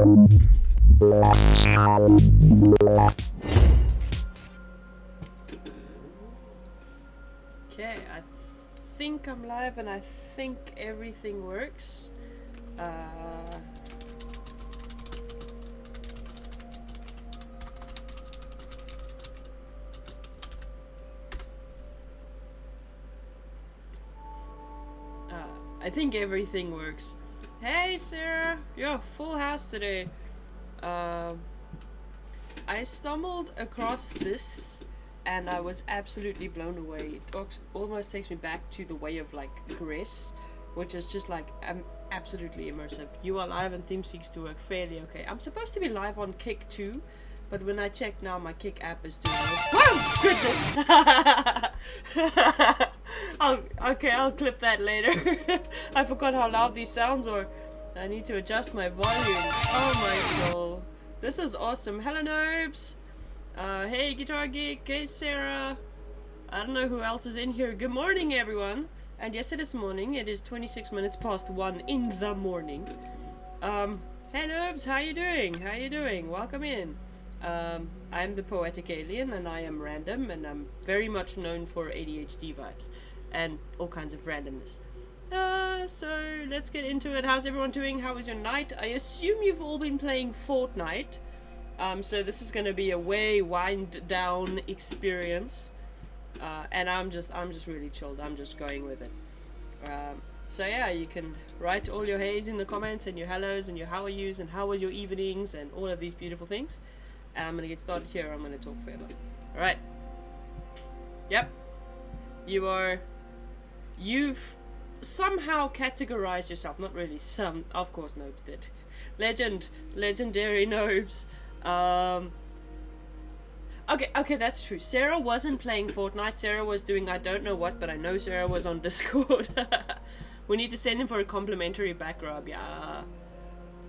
Okay, I think I'm live and I think everything works. I think everything works. Hey Sarah, yo, full house today. I stumbled across this and I was absolutely blown away. It almost takes me back to the way of like Caress, which is just like absolutely immersive. You are live and theme seeks to work fairly okay. I'm supposed to be live on Kick too, but when I check now, my Kick app is doing it. Oh goodness! I'll clip that later. I forgot how loud these sounds are. I need to adjust my volume. Oh my soul. This is awesome. Hello Noobs! Hey Guitar Geek, hey Sarah. I don't know who else is in here. Good morning everyone. And yes, it is morning. It is 26 minutes past 1 in the morning. Hey Noobs, how you doing? How you doing? Welcome in. I'm the Poetic Alien and I am random and I'm very much known for ADHD vibes and all kinds of randomness. So let's get into it. How's everyone doing? How was your night? I assume you've all been playing Fortnite. So this is going to be a way wind down experience. And I'm just really chilled. I'm just going with it. So yeah, you can write all your heys in the comments and your hellos and your how are yous and how was your evenings and all of these beautiful things. And I'm going to get started here. I'm going to talk forever. Alright. Yep. You've somehow categorized yourself. Not really. Some. Of course Nobes did. Legendary Nobes. Okay, that's true. Sarah wasn't playing Fortnite. Sarah was doing I don't know what, but I know Sarah was on Discord. We need to send him for a complimentary back rub. Yeah.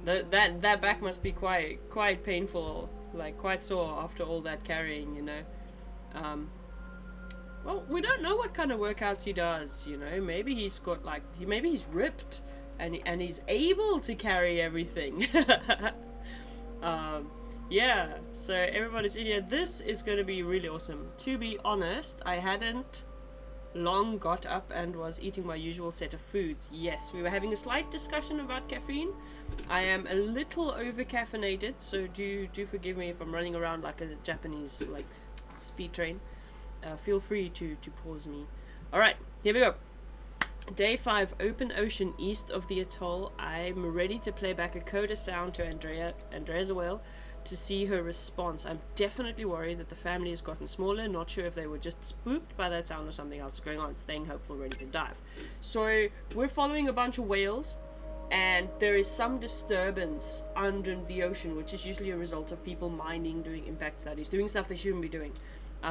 That back must be quite painful. Like quite sore after all that carrying, you know. Well, we don't know what kind of workouts he does, you know. Maybe he's got like maybe he's ripped and he's able to carry everything. Yeah, so everybody's in here. This is going to be really awesome. To be honest, I hadn't long got up and was eating my usual set of foods. Yes, we were having a slight discussion about caffeine. I am a little over caffeinated, so do forgive me if I'm running around like a Japanese like speed train. Feel free to pause me. Alright, here we go. Day 5, open ocean east of the atoll. I'm ready to play back a coda sound to Andrea's a whale to see her response. I'm definitely worried that the family has gotten smaller, not sure if they were just spooked by that sound or something else is going on, staying hopeful, ready to dive. So we're following a bunch of whales and there is some disturbance under the ocean, which is usually a result of people mining, doing impact studies, doing stuff they shouldn't be doing.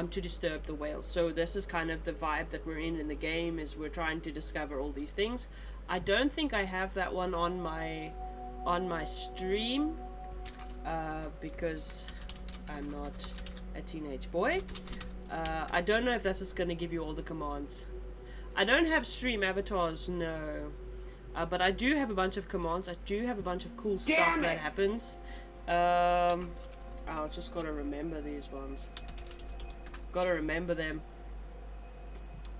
To disturb the whales. So this is kind of the vibe that we're in the game, is we're trying to discover all these things. I don't think I have that one on my stream because I'm not a teenage boy. I don't know if this is going to give you all the commands. I don't have stream avatars, no. But I do have a bunch of commands. I do have a bunch of cool stuff that happens. I'll just gotta remember these ones. Gotta remember them.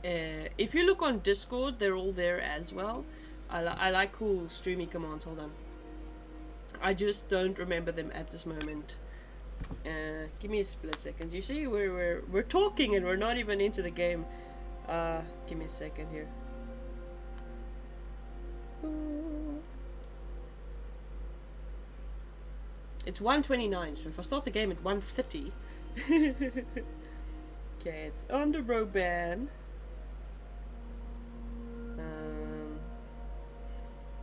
If you look on Discord, they're all there as well. I like cool streamy commands. Hold on. I just don't remember them at this moment. Give me a split second. You see, we're talking and we're not even into the game. Give me a second here. It's 1:29, so if I start the game at 1:30. Okay, it's under Roban.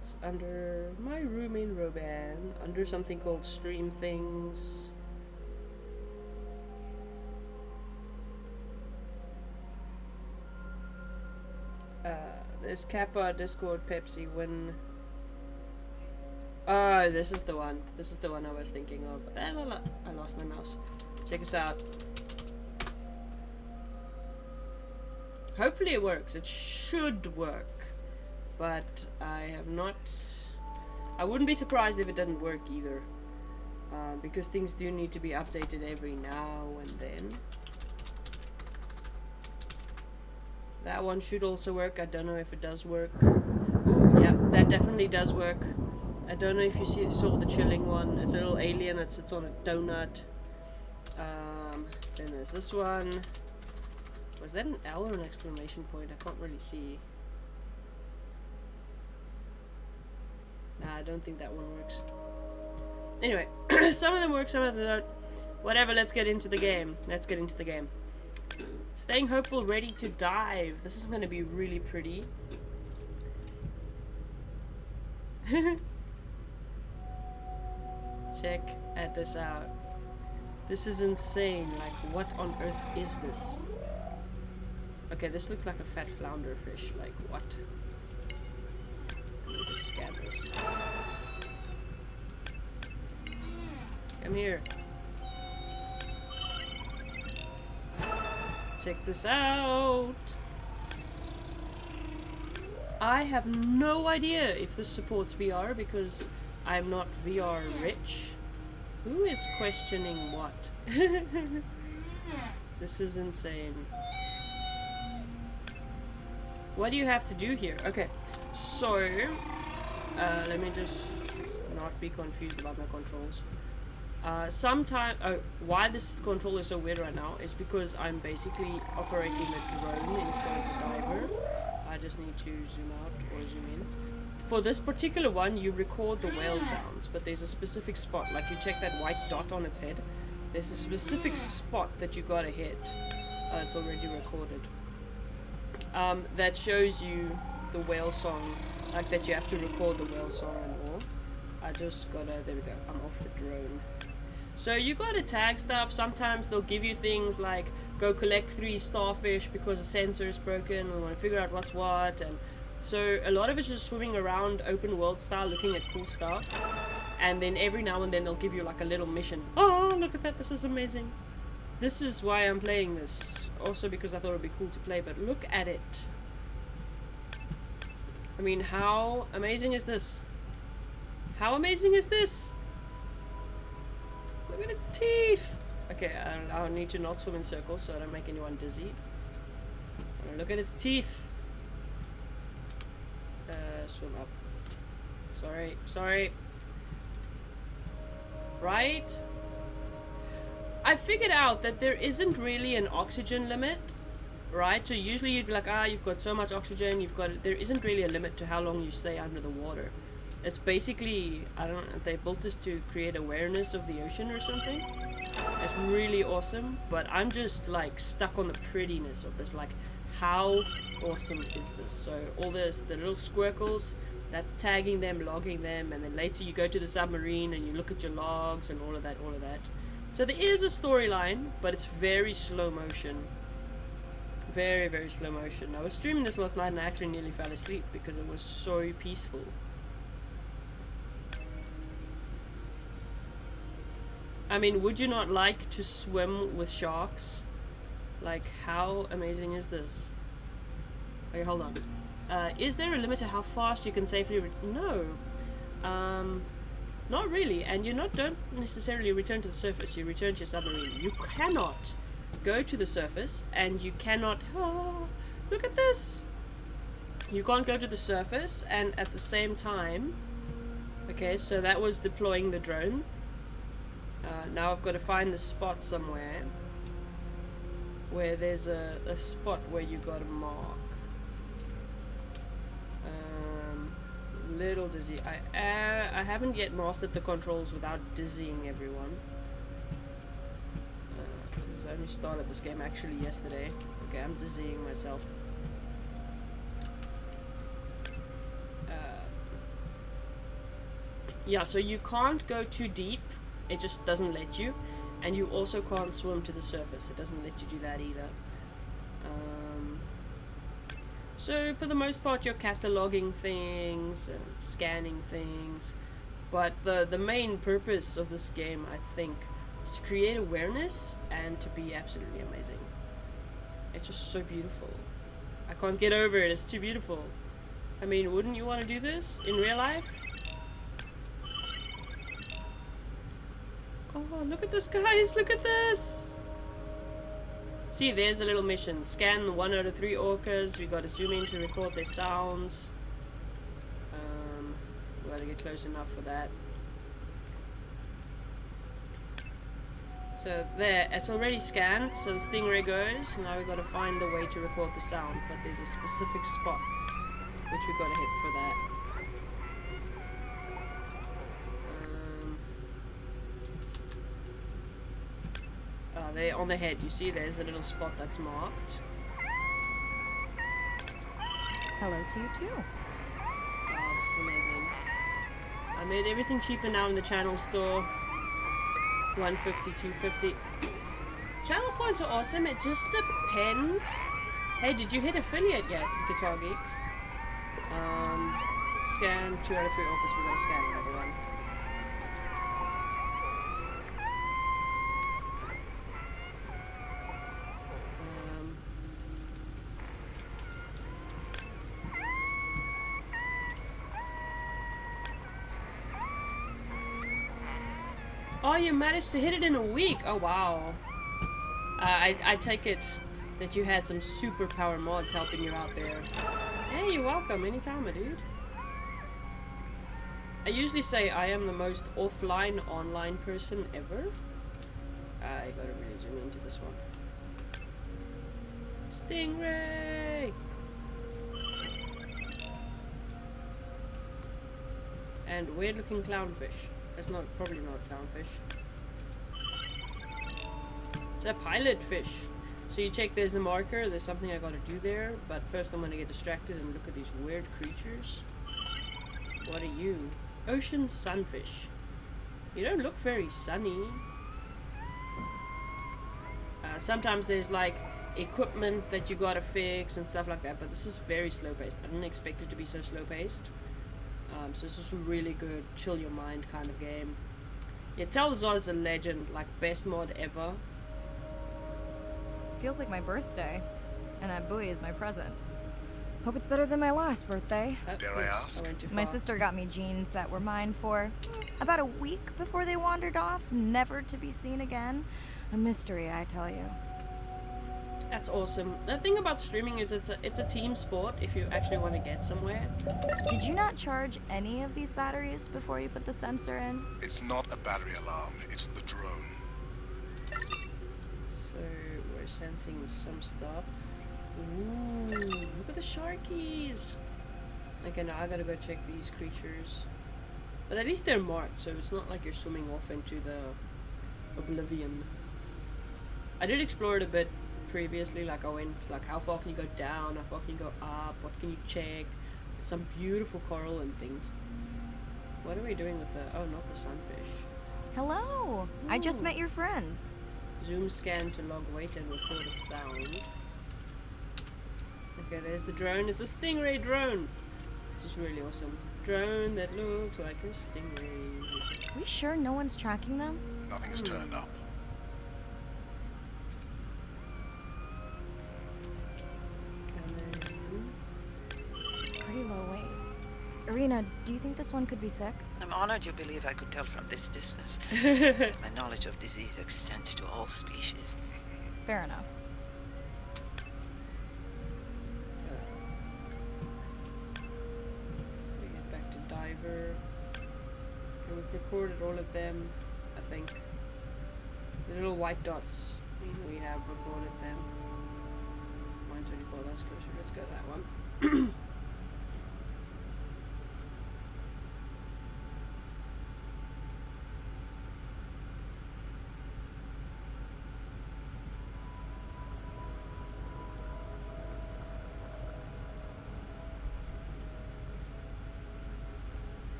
It's under my room in Roban, under something called Stream Things. There's Kappa, Discord, Pepsi, Win. Oh, this is the one. This is the one I was thinking of. I lost my mouse. Check us out. Hopefully it works. It should work. But I have not... I wouldn't be surprised if it doesn't work either. because things do need to be updated every now and then. That one should also work. I don't know if it does work. Ooh, yeah, that definitely does work. I don't know if you saw the chilling one. It's a little alien that sits on a donut. Then there's this one. Was that an L or an exclamation point? I can't really see. Nah, I don't think that one works. Anyway, some of them work, some of them don't. Whatever, let's get into the game. Let's get into the game. Staying hopeful, ready to dive. This is going to be really pretty. Check this out. This is insane. Like, what on earth is this? Okay, this looks like a fat flounder fish. Like, what? Let me just scan this. Come here. Check this out. I have no idea if this supports VR because I'm not VR rich. Who is questioning what? This is insane. What do you have to do here? Okay, so let me just not be confused about my controls. Why this control is so weird right now is because I'm basically operating a drone instead of a diver. I just need to zoom out or zoom in. For this particular one, you record the whale sounds, but there's a specific spot. Like, you check that white dot on its head. There's a specific spot that you gotta hit. It's already recorded. That shows you the whale song, like that you have to record the whale song and all. I just gotta, there we go, I'm off the drone. So you gotta tag stuff. Sometimes they'll give you things like, go collect 3 starfish because the sensor is broken and we want to figure out what's what. And so a lot of it's just swimming around open world style looking at cool stuff. And then every now and then they'll give you like a little mission. Oh, look at that, this is amazing. This is why I'm playing this. Also because I thought it would be cool to play, but look at it. I mean, how amazing is this? How amazing is this? Look at its teeth! Okay, I'll need to not swim in circles so I don't make anyone dizzy. Look at its teeth! Swim up. Sorry. Right? I figured out that there isn't really an oxygen limit, right? So usually you'd be like, you've got so much oxygen, there isn't really a limit to how long you stay under the water. It's basically, I don't know, they built this to create awareness of the ocean or something. It's really awesome, but I'm just like stuck on the prettiness of this. Like, how awesome is this? So all this, the little squircles, that's tagging them, logging them, and then later you go to the submarine and you look at your logs and all of that. So there is a storyline, but it's very slow motion. Very, very slow motion. I was streaming this last night and I actually nearly fell asleep because it was so peaceful. I mean, would you not like to swim with sharks? Like, how amazing is this? Okay, hold on. Is there a limit to how fast you can safely no. Not really. And you don't necessarily return to the surface. You return to your submarine. You cannot go to the surface, and you cannot... Oh, look at this! You can't go to the surface, and at the same time... Okay, so that was deploying the drone. Now I've got to find the spot somewhere where there's a spot where you got to mark. Little dizzy. I haven't yet mastered the controls without dizzying everyone. I only started this game actually yesterday. Okay, I'm dizzying myself. Yeah, so you can't go too deep. It just doesn't let you. And you also can't swim to the surface. It doesn't let you do that either. So for the most part you're cataloging things and scanning things. But the main purpose of this game, I think, is to create awareness and to be absolutely amazing. It's just so beautiful. I can't get over it. It's too beautiful. I mean, wouldn't you want to do this in real life? Oh, look at this, guys. Look at this. See, there's a little mission. Scan 1 out of 3 orcas. We gotta zoom in to record their sounds. We gotta get close enough for that. So there, it's already scanned. So the stingray goes. Now we gotta find a way to record the sound. But there's a specific spot which we gotta hit for that. There on the head, you see there's a little spot that's marked. Hello to you too. Oh, this is amazing. I made everything cheaper now in the channel store. 150, 250. Channel points are awesome, it just depends. Hey, did you hit affiliate yet, Guitar Geek? Scan 2 out of 3 orcas, we're gonna scan another one. Oh, you managed to hit it in a week. Oh, wow. I take it that you had some superpower mods helping you out there. Hey, you're welcome. Anytime, my dude. I usually say I am the most offline online person ever. I gotta really zoom into this one. Stingray! And weird looking clownfish. It's not, probably not a clownfish. It's a pilot fish. So you check there's a marker, there's something I gotta do there, but first I'm gonna get distracted and look at these weird creatures. What are you? Ocean sunfish. You don't look very sunny. Sometimes there's like equipment that you gotta fix and stuff like that, but this is very slow paced. I didn't expect it to be so slow paced. So this is a really good chill your mind kind of game. Yeah, Telzar is a legend, like best mod ever. Feels like my birthday, and that buoy is my present. Hope it's better than my last birthday. Dare I ask? My sister got me jeans that were mine for about a week before they wandered off, never to be seen again. A mystery, I tell you. That's awesome. The thing about streaming is it's a team sport if you actually want to get somewhere. Did you not charge any of these batteries before you put the sensor in? It's not a battery alarm, it's the drone. So we're sensing some stuff. Ooh, look at the sharkies. Okay, now I gotta go check these creatures. But at least they're marked, so it's not like you're swimming off into the oblivion. I did explore it a bit previously, like I went like how far can you go down, how far can you go up, what can you check, some beautiful coral and things. What are we doing with the, oh, not the sunfish. Hello! Ooh. I just met your friends. Zoom scan to log weight and record a sound. Okay, there's the drone. It's a stingray drone. This is really awesome. Drone that looks like a stingray. Are we sure no one's tracking them? Nothing has turned up. Pretty low weight. Arena, do you think this one could be sick? I'm honored you believe I could tell from this distance that my knowledge of disease extends to all species. Fair enough. We get back to diver. And we've recorded all of them, I think. The little white dots, we have recorded them. 124, that's closer. Let's go that one.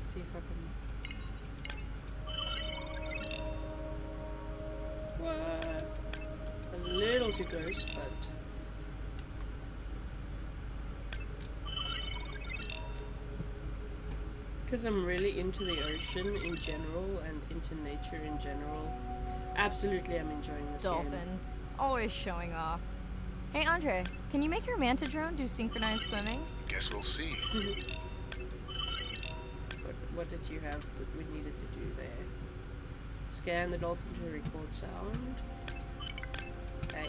See if I can. What? A little too close, but. Because I'm really into the ocean in general and into nature in general. Absolutely, I'm enjoying this Dolphins. game. Always showing off. Hey, Andre, can you make your manta drone do synchronized swimming? Guess we'll see. What did you have that we needed to do there? Scan the dolphin to record sound. Okay.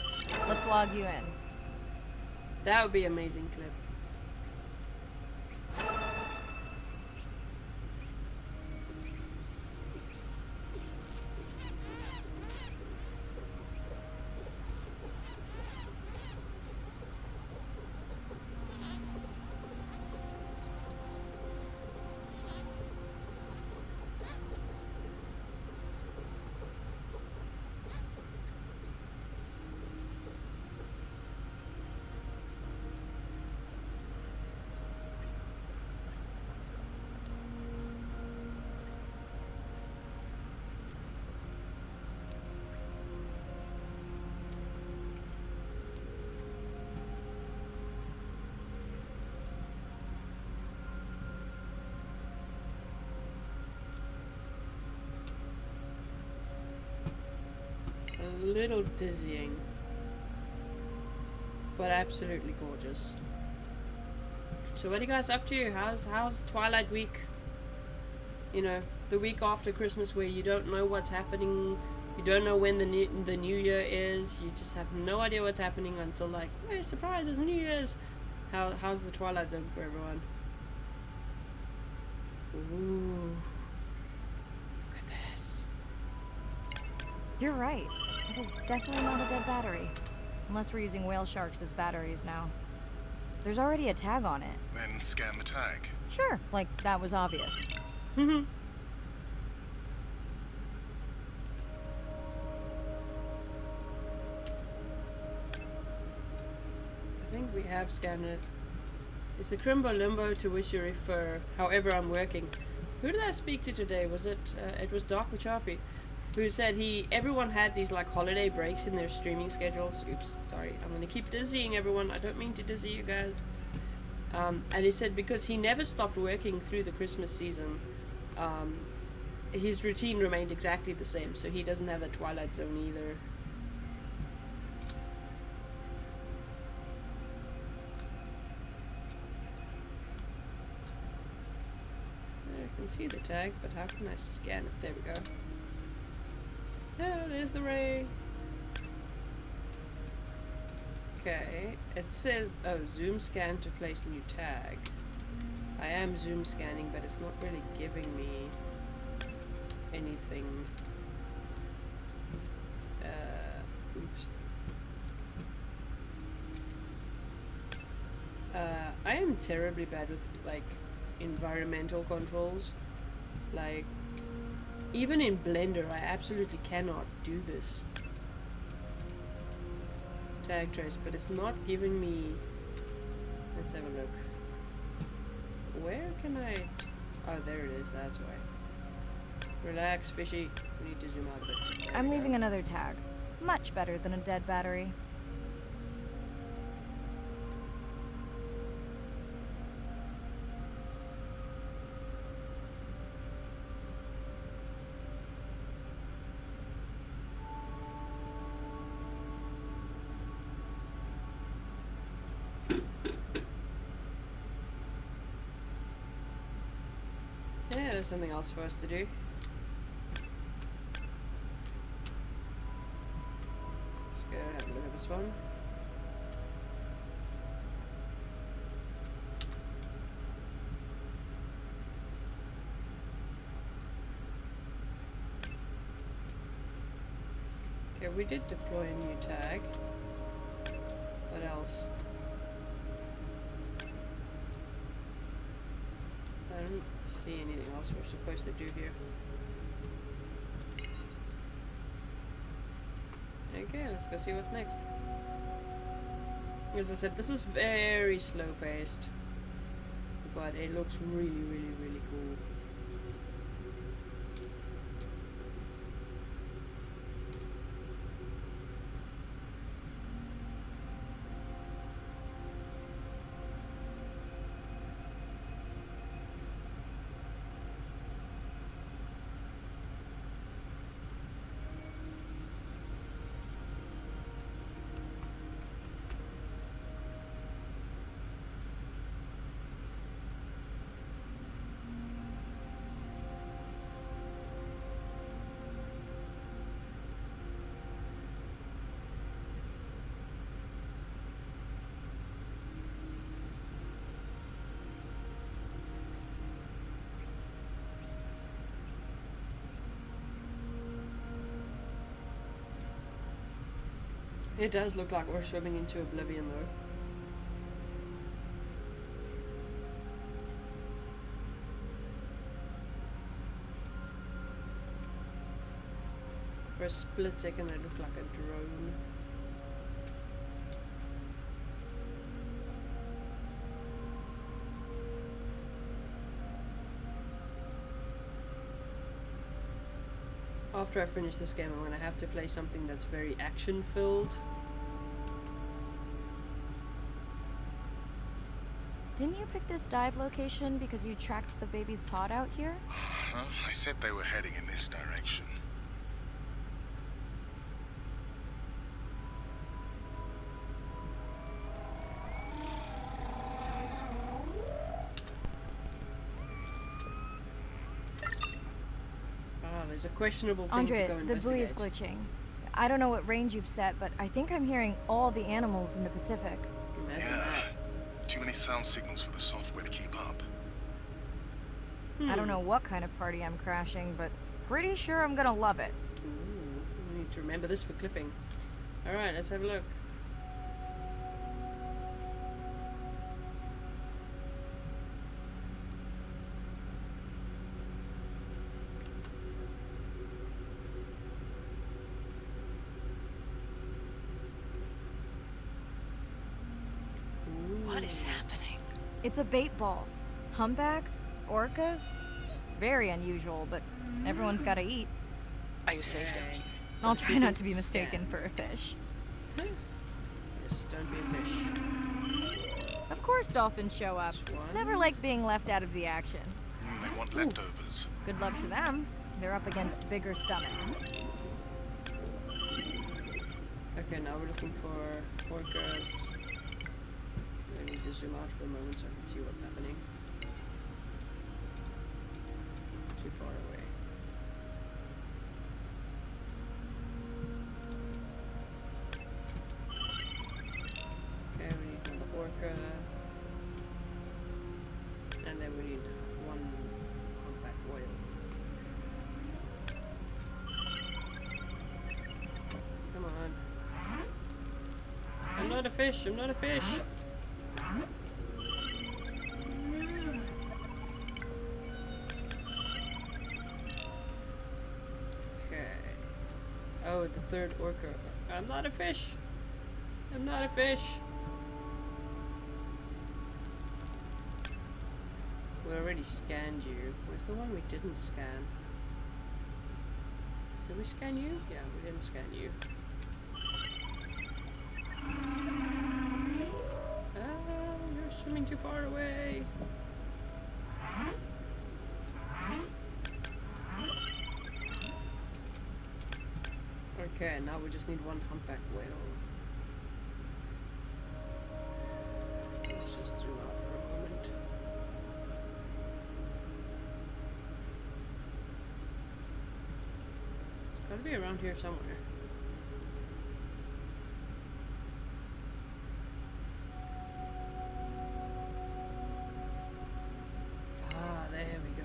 Let's log you in. That would be an amazing clip. A little dizzying, but absolutely gorgeous. So what are you guys up to? How's Twilight Week? You know, the week after Christmas, where you don't know what's happening, you don't know when the new year is, you just have no idea what's happening until like, hey, surprise, it's New Year's. How's the Twilight Zone for everyone? Ooh, look at this. You're right. It is definitely not a dead battery. Unless we're using whale sharks as batteries now. There's already a tag on it. Then scan the tag. Sure, like that was obvious. I think we have scanned it. It's the Crimbo Limbo to which you refer. However, I'm working. Who did I speak to today? Was it? It was Dark Machapi, who said everyone had these like holiday breaks in their streaming schedules. Oops, sorry. I'm gonna keep dizzying everyone. I don't mean to dizzy you guys. And he said because he never stopped working through the Christmas season, his routine remained exactly the same. So he doesn't have the Twilight Zone either. I can see the tag, but how can I scan it? There we go. Oh, there's the ray. Okay, it says, oh, zoom scan to place new tag. I am zoom scanning, but it's not really giving me anything. Oops. I am terribly bad with, like, environmental controls. Like, even in Blender, I absolutely cannot do this. Tag trace, but it's not giving me. Let's have a look. Where can I? Oh, there it is. That's why. Relax, fishy. We need to zoom out a bit. I'm leaving another tag. Much better than a dead battery. Yeah, there's something else for us to do. Let's go have a look at this one. Okay, we did deploy a new tag. What else? I don't see anything else we're supposed to do here. Okay, let's go see what's next. As I said, this is very slow paced, but it looks really, really, really cool. It does look like we're swimming into oblivion though. For a split second it looked like a drone. After I finish this game, I'm gonna have to play something that's very action-filled. Didn't you pick this dive location because you tracked the baby's pod out here? Huh? I said they were heading in this direction. There's a questionable thing Andre, to go the buoy is investigate. glitching. I don't know what range you've set, but I think I'm hearing all the animals in the Pacific. Imagine Yeah. that. Too many sound signals for the software to keep up. I don't know what kind of party I'm crashing, but pretty sure I'm gonna love it. Ooh, we need to remember this for clipping. Alright, let's have a look. What is happening? It's a bait ball. Humpbacks? Orcas? Very unusual, but everyone's gotta eat. Are you safe down here? I'll try not to be mistaken for a fish. Yes, don't be a fish. Of course dolphins show up. This one. Never like being left out of the action. They want leftovers. Good luck to them. They're up against bigger stomachs. Okay, now we're looking for orcas. I need to zoom out for a moment so I can see what's happening. Too far away. Okay, we need another orca. And then we need one humpback whale. Come on. I'm not a fish, I'm not a fish. Okay. Oh, the third orca. I'm not a fish. I'm not a fish. We already scanned you. Where's the one we didn't scan? Did we scan you? Yeah, we didn't scan you. You're swimming too far away. Okay, now we just need one humpback whale. Let's just zoom out for a moment. It's gotta be around here somewhere. Ah, there we go.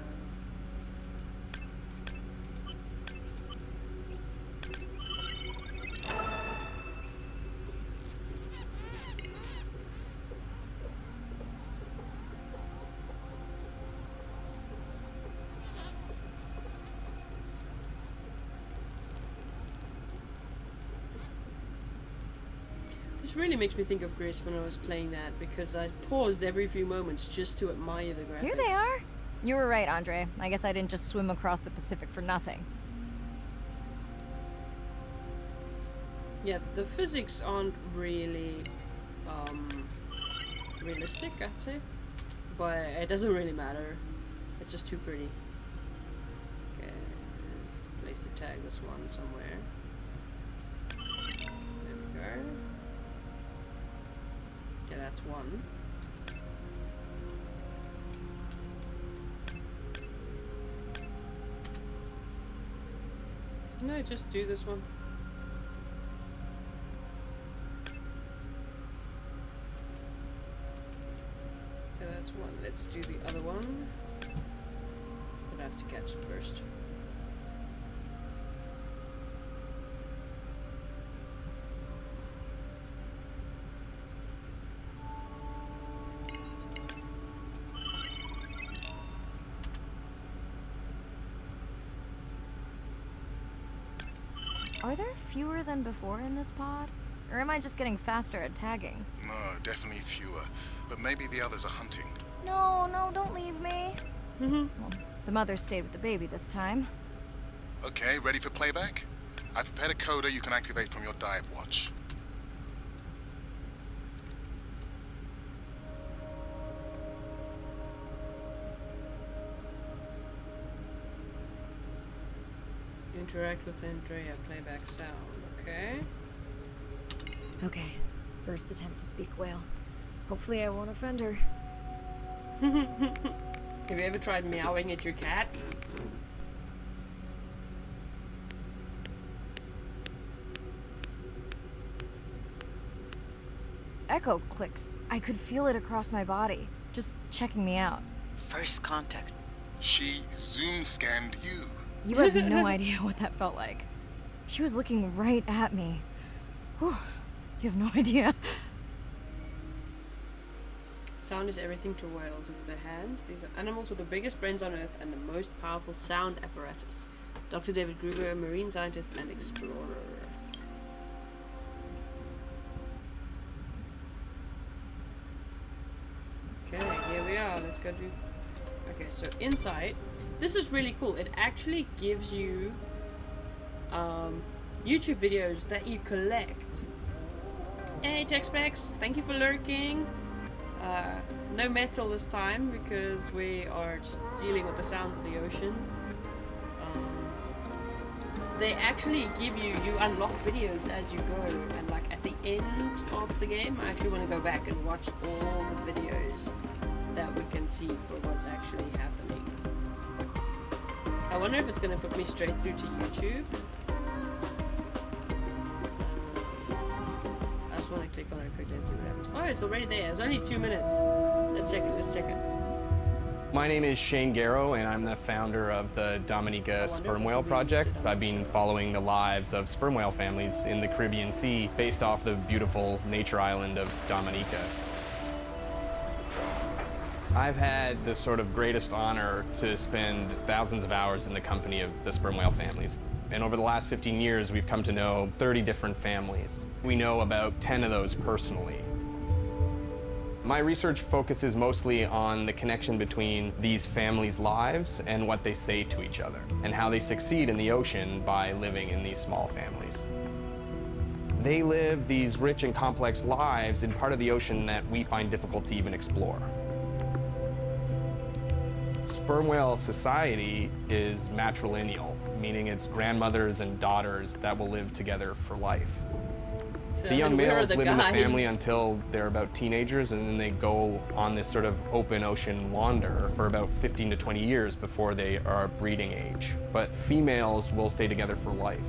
This really makes me think of Grace when I was playing that, because I paused every few moments just to admire the graphics. Here they are. You were right, Andre. I guess I didn't just swim across the Pacific for nothing. Yeah, the physics aren't really realistic, I'd say, but it doesn't really matter. It's just too pretty. Okay, let's place the tag this one somewhere. There we go. Okay, that's one. Didn't I just do this one? Okay, that's one. Let's do the other one. But I have to catch it first. Are there fewer than before in this pod? Or am I just getting faster at tagging? No, definitely fewer. But maybe the others are hunting. No, no, don't leave me. Well, the mother stayed with the baby this time. Okay, ready for playback? I've prepared a coder you can activate from your dive watch. Interact with Andrea, playback sound, okay. Okay, first attempt to speak whale. Hopefully I won't offend her. Have you ever tried meowing at your cat? Echo clicks. I could feel it across my body, just checking me out. First contact. She zoom scanned you. You have no idea what that felt like. She was looking right at me. Whew, you have no idea. Sound is everything to whales. It's their hands. These are animals with the biggest brains on Earth and the most powerful sound apparatus. Dr. David Gruber, a marine scientist and explorer. Okay, here we are. Let's go do... Okay, so Insight. This is really cool. It actually gives you YouTube videos that you collect. Hey, Tech Specs, thank you for lurking. No metal this time because we are just dealing with the sounds of the ocean. They actually give you unlock videos as you go, and like at the end of the game, I actually want to go back and watch all the videos that we can see for what's actually happening. I wonder if it's going to put me straight through to YouTube. I just want to click on it quickly and see what happens. Oh, it's already there. It's only 2 minutes. Let's check it. Let's check it. My name is Shane Garrow, and I'm the founder of the Dominica Sperm Whale Project. I've been following the lives of sperm whale families in the Caribbean Sea based off the beautiful nature island of Dominica. I've had the sort of greatest honor to spend thousands of hours in the company of the sperm whale families. And over the last 15 years, we've come to know 30 different families. We know about 10 of those personally. My research focuses mostly on the connection between these families' lives and what they say to each other, and how they succeed in the ocean by living in these small families. They live these rich and complex lives in part of the ocean that we find difficult to even explore. Sperm whale society is matrilineal, meaning it's grandmothers and daughters that will live together for life. So The young males live in the guys? family until they're about teenagers, and then they go on this sort of open ocean wander for about 15 to 20 years before they are breeding age. But females will stay together for life.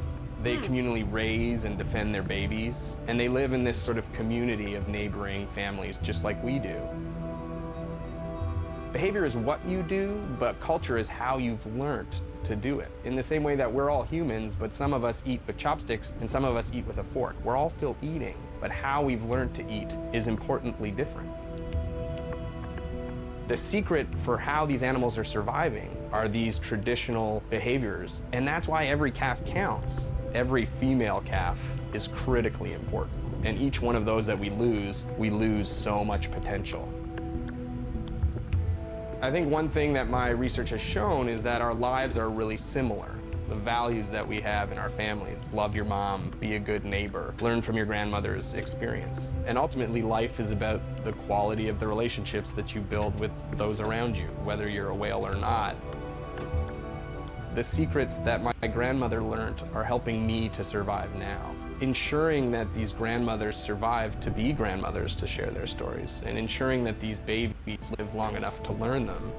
They communally raise and defend their babies, and they live in this sort of community of neighboring families just like we do. Behavior is what you do, but culture is how you've learned to do it. In the same way that we're all humans, but some of us eat with chopsticks and some of us eat with a fork. We're all still eating, but how we've learned to eat is importantly different. The secret for how these animals are surviving are these traditional behaviors, and that's why every calf counts. Every female calf is critically important, and each one of those that we lose so much potential. I think one thing that my research has shown is that our lives are really similar. The values that we have in our families, love your mom, be a good neighbor, learn from your grandmother's experience. And ultimately, life is about the quality of the relationships that you build with those around you, whether you're a whale or not. The secrets that my grandmother learned are helping me to survive now. Ensuring that these grandmothers survive to be grandmothers to share their stories, and ensuring that these babies live long enough to learn them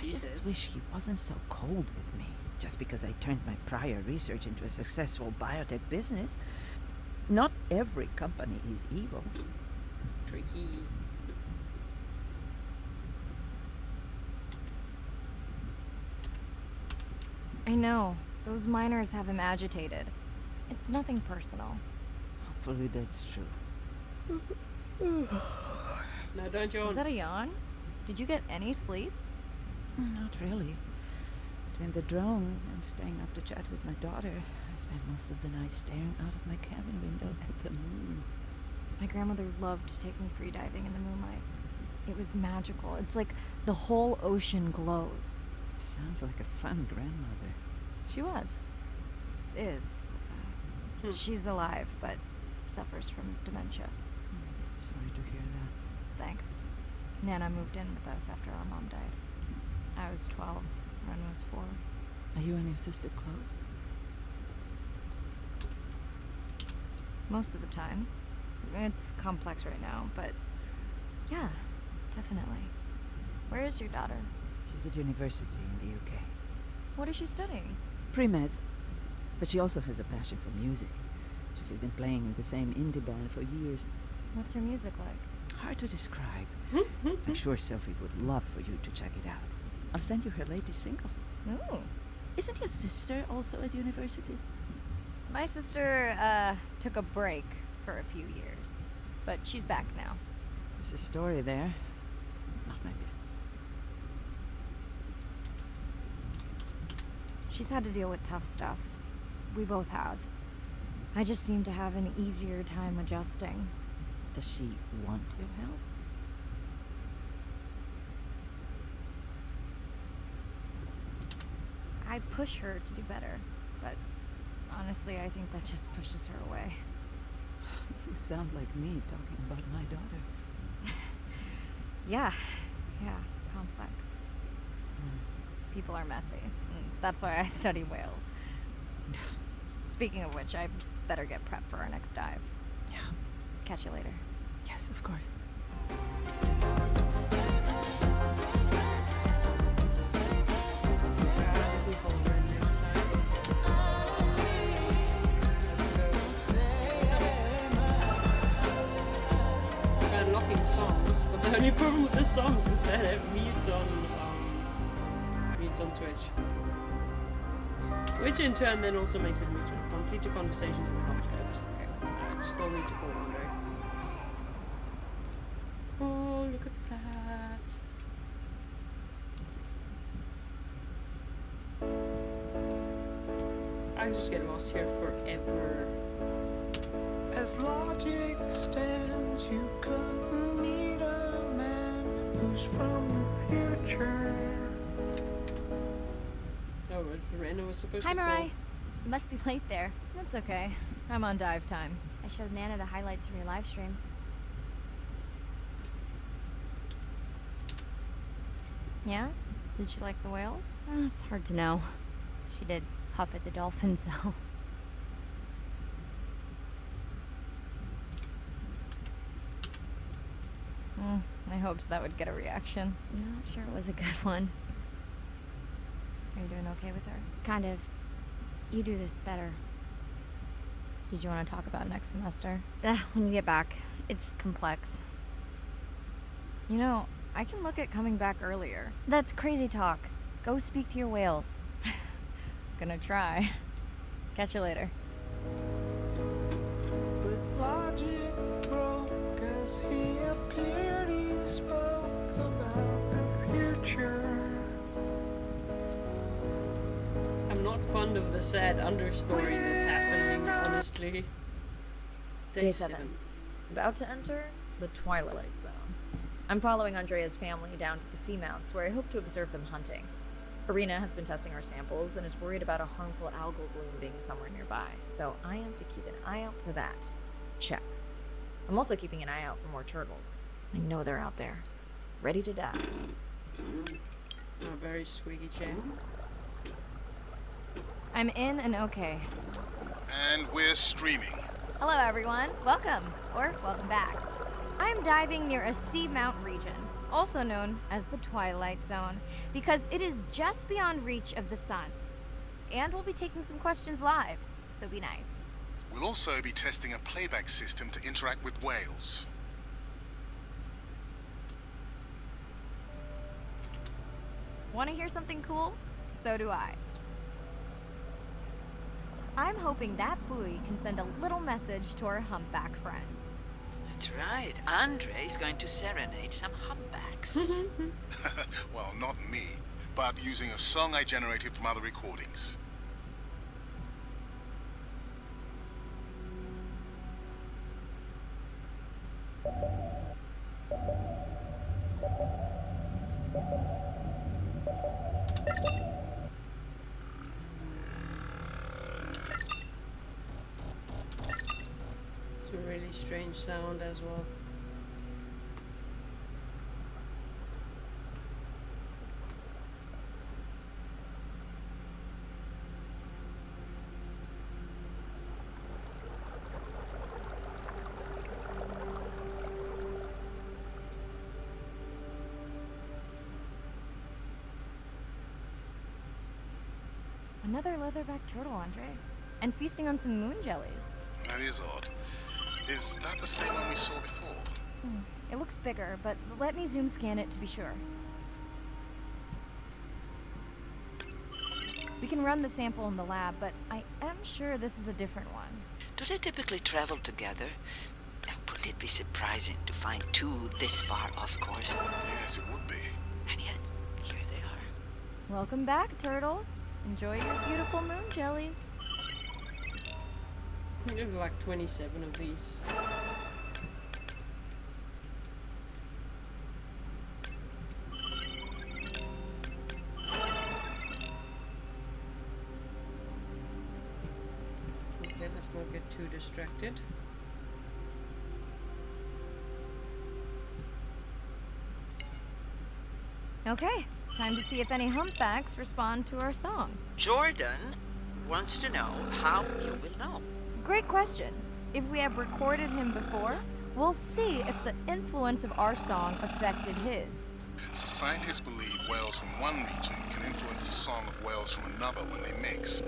Jesus. just wish he wasn't so cold with me, just because I turned my prior research into a successful biotech business. Not every company is evil. Tricky. I know. Those miners have him agitated. It's nothing personal. Hopefully that's true. Now don't yawn. Was that a yawn? Did you get any sleep? Not really. Between the drone and staying up to chat with my daughter, I spent most of the night staring out of my cabin window at the moon. My grandmother loved to take me free diving in the moonlight. It was magical. It's like the whole ocean glows. Sounds like a fun grandmother. She was. Is. She's alive, but suffers from dementia. Sorry to hear that. Thanks. Nana moved in with us after our mom died. I was 12. Ren was 4. Are you and your sister close? Most of the time. It's complex right now, but yeah, definitely. Where is your daughter? She's at university in the UK. What is she studying? Pre-med. But she also has a passion for music. She's been playing in the same indie band for years. What's her music like? Hard to describe. I'm sure Sophie would love for you to check it out. I'll send you her latest single. Ooh. Isn't your sister also at university? My sister, took a break for a few years. But she's back now. There's a story there. Not my business. She's had to deal with tough stuff. We both have. I just seem to have an easier time adjusting. Does she want your help? I push her to do better, but honestly, I think that just pushes her away. You sound like me talking about my daughter. Yeah, complex. People are messy. That's why I study whales. Speaking of which, I better get prepped for our next dive. Yeah. Catch you later. Yes, of course. We're unlocking songs, but the only problem with the songs is that it mutes on Twitch. Which in turn then also makes it mute on complete your conversations and concepts. Okay, I still need to call Andre. Oh, look at that. I just get lost here forever. As logic stands, you couldn't meet a man who's from the future. Oh, Rena was supposed Hi, to Mirai. call. You must be late there. That's okay. I'm on dive time. I showed Nana the highlights from your live stream. Yeah? Did she like the whales? It's hard to know. She did huff at the dolphins, though. I hoped that would get a reaction. I'm not sure it was a good one. Are you doing okay with her? Kind of. You do this better. Did you want to talk about next semester? When you get back. It's complex. You know, I can look at coming back earlier. That's crazy talk. Go speak to your whales. Gonna try. Catch you later. But logic broke as he appeared. He spoke about the future. I'm not fond of the sad understory that's happening, honestly. Day 7. About to enter the Twilight Zone. I'm following Andrea's family down to the seamounts, where I hope to observe them hunting. Irina has been testing our samples and is worried about a harmful algal bloom being somewhere nearby, so I am to keep an eye out for that. Check. I'm also keeping an eye out for more turtles. I know they're out there, ready to die. A very squeaky chair. I'm in and okay. And we're streaming. Hello, everyone. Welcome. Or welcome back. I'm diving near a seamount region, also known as the Twilight Zone, because it is just beyond reach of the sun. And we'll be taking some questions live, so be nice. We'll also be testing a playback system to interact with whales. Want to hear something cool? So do I. I'm hoping that buoy can send a little message to our humpback friends. That's right. Andre's going to serenade some humpbacks. Well, not me, but using a song I generated from other recordings. It's a really strange sound as well. Another leatherback turtle, Andre. And feasting on some moon jellies. That is odd. Is that the same one we saw before? It looks bigger, but let me zoom scan it to be sure. We can run the sample in the lab, but I am sure this is a different one. Do they typically travel together? Wouldn't it be surprising to find two this far off course? Yes, it would be. And yet, here they are. Welcome back, turtles. Enjoy your beautiful moon jellies. There's like 27 of these. Okay, let's not get too distracted. Okay, time to see if any humpbacks respond to our song. Jordan wants to know how you will know. Great question. If we have recorded him before, we'll see if the influence of our song affected his. Scientists believe whales from one region can influence the song of whales from another when they mix.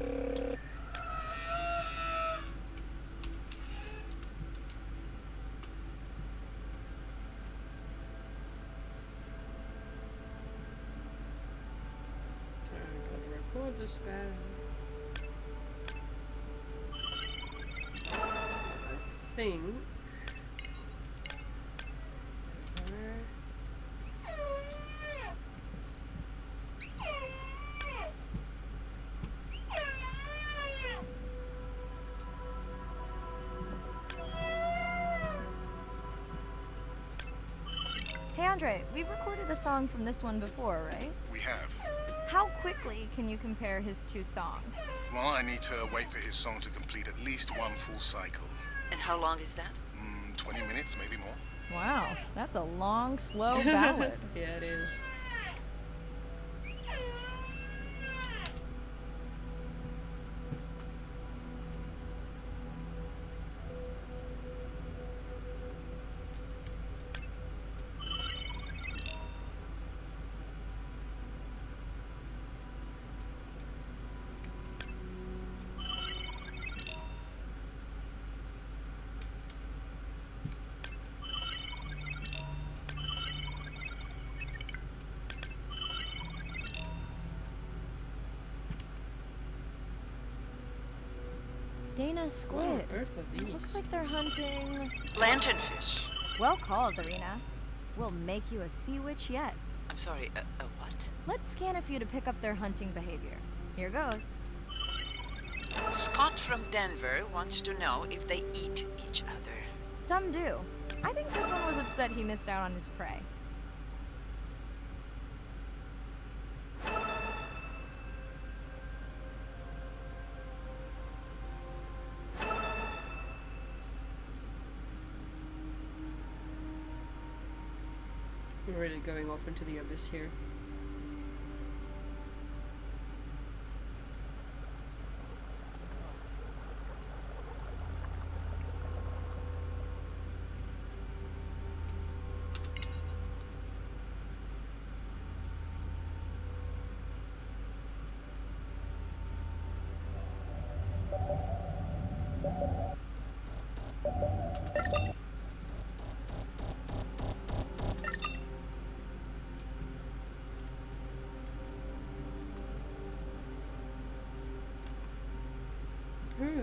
Record this guy. I think. Hey Andre, we've recorded a song from this one before, right? We have. How quickly can you compare his two songs? Well, I need to wait for his song to complete at least one full cycle. And how long is that? 20 minutes, maybe more. Wow, that's a long, slow ballad. Yeah, it is. Dana squid. What on earth are these? Looks like they're hunting. Lanternfish. Well called, Arena. We'll make you a sea witch yet. I'm sorry, a what? Let's scan a few to pick up their hunting behavior. Here goes. Scott from Denver wants to know if they eat each other. Some do. I think this one was upset he missed out on his prey. We're really going off into the abyss here.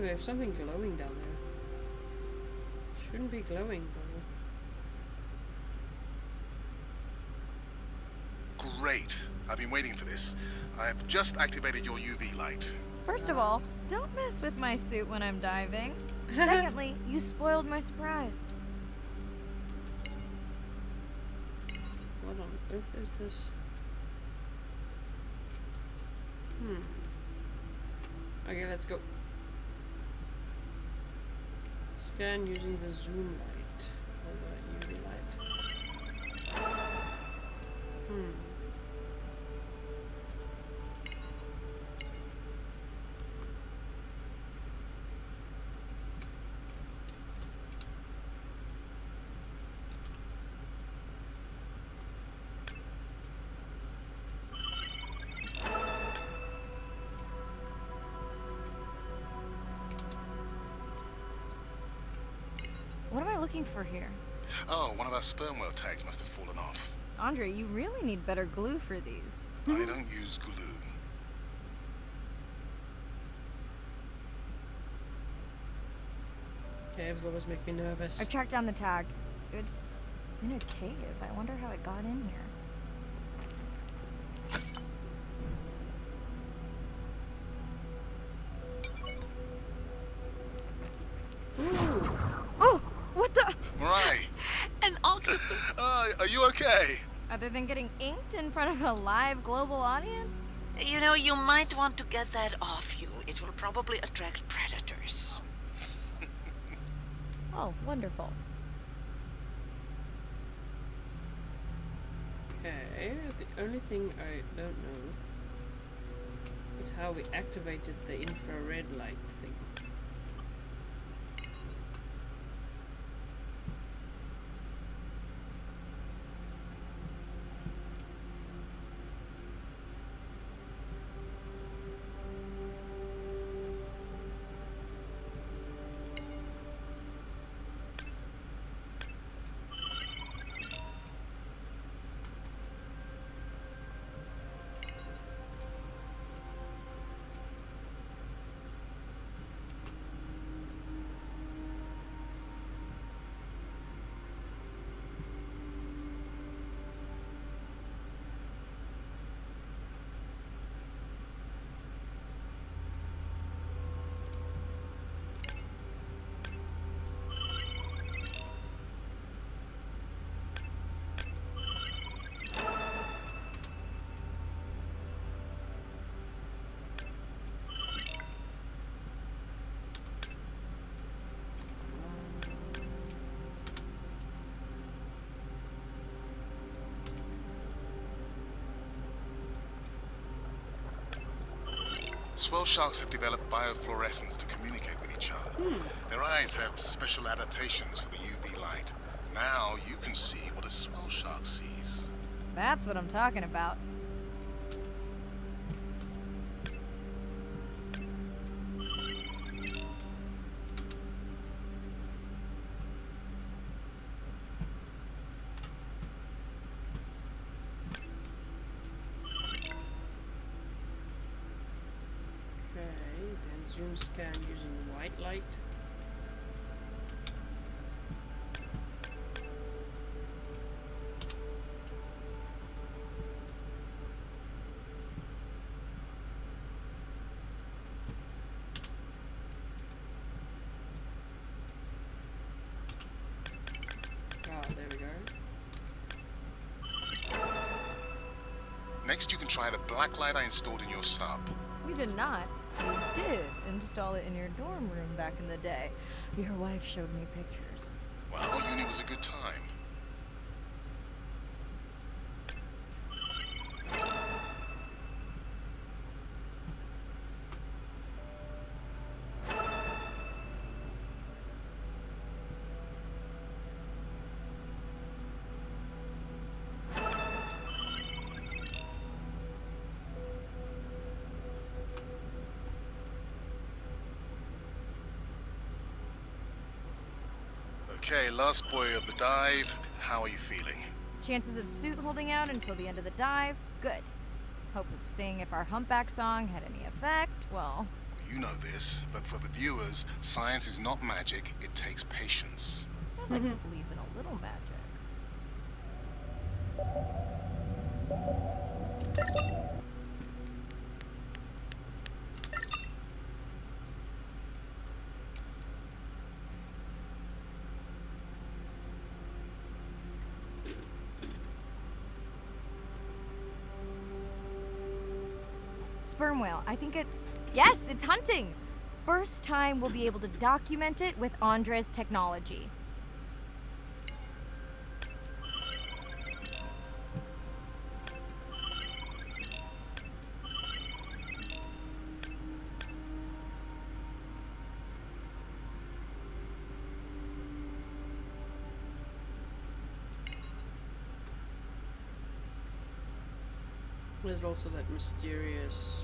we have something glowing down there. Shouldn't be glowing though. Great. I've been waiting for this. I've just activated your UV light. First of all, don't mess with my suit when I'm diving. Secondly, you spoiled my surprise. What on earth is this? Okay, let's go. Scan using the zoom light. Or the UV light. What am I looking for here? Oh, one of our sperm whale tags must have fallen off. Andre, you really need better glue for these. I don't use glue. Caves always make me nervous. I tracked down the tag. It's in a cave. I wonder how it got in here. Ooh. Oh! What the? Mirai, An octopus. are you okay? Other than getting inked in front of a live global audience? You know, you might want to get that off you. It will probably attract predators. Oh, wonderful. Okay, the only thing I don't know is how we activated the infrared light thing. Swell sharks have developed biofluorescence to communicate with each other. Their eyes have special adaptations for the UV light. Now you can see what a swell shark sees. That's what I'm talking about. Zoom scan using white light. Ah, there we go. Next, you can try the black light I installed in your sub. You did not. You did install it in your dorm room back in the day. Your wife showed me pictures. Well, uni was a good time. Okay, last boy of the dive. How are you feeling? Chances of suit holding out until the end of the dive? Good. Hope of seeing if our humpback song had any effect? Well, You know this, but for the viewers, science is not magic, it takes patience. I'd like to believe in a little magic. Sperm whale. I think it's... Yes, it's hunting! First time we'll be able to document it with Andre's technology. There's also that mysterious...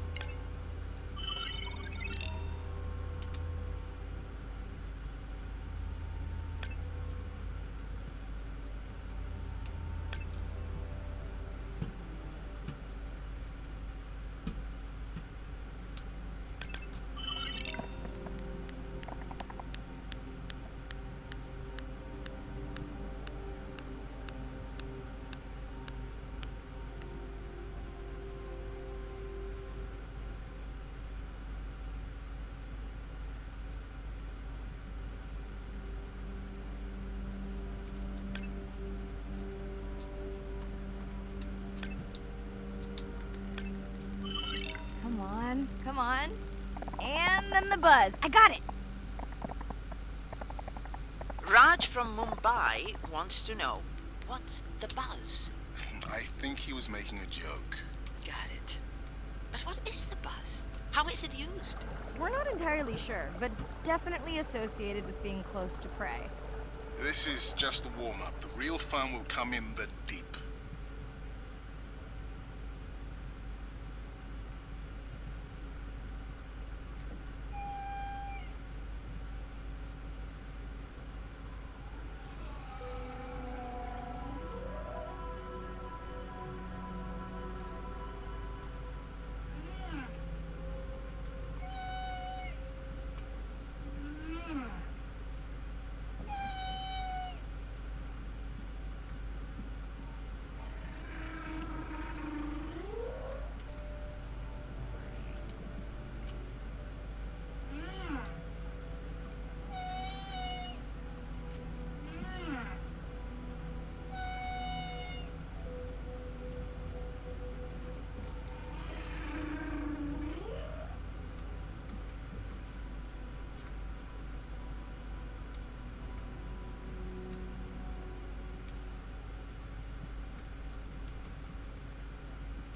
Come on. And then the buzz. I got it. Raj from Mumbai wants to know, what's the buzz? I think he was making a joke. Got it. But what is the buzz? How is it used? We're not entirely sure, but definitely associated with being close to prey. This is just the warm-up. The real fun will come in the deep.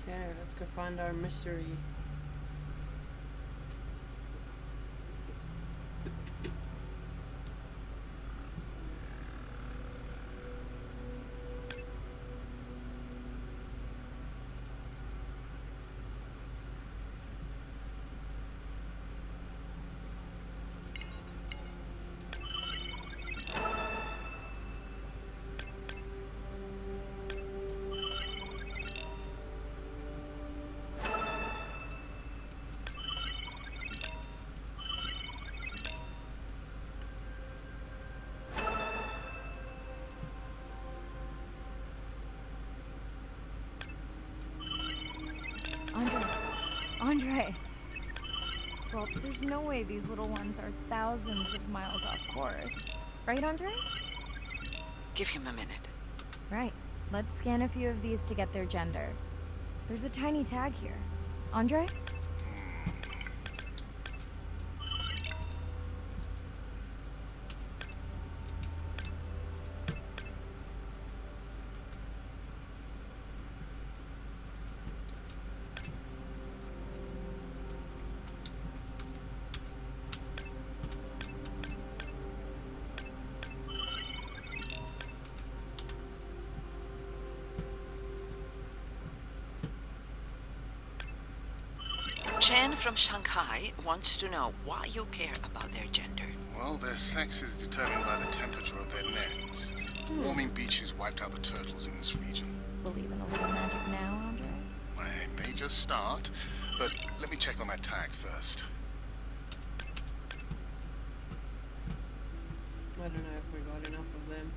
Okay, let's go find our mystery. Andre. Well, there's no way these little ones are thousands of miles off course. Right, Andre? Give him a minute. Right. Let's scan a few of these to get their gender. There's a tiny tag here. Andre? Chen from Shanghai wants to know why you care about their gender. Well, their sex is determined by the temperature of their nests. Warming beaches wiped out the turtles in this region. Believe in a little magic now, Andre? I may just start, but let me check on that tag first. I don't know if we got enough of them.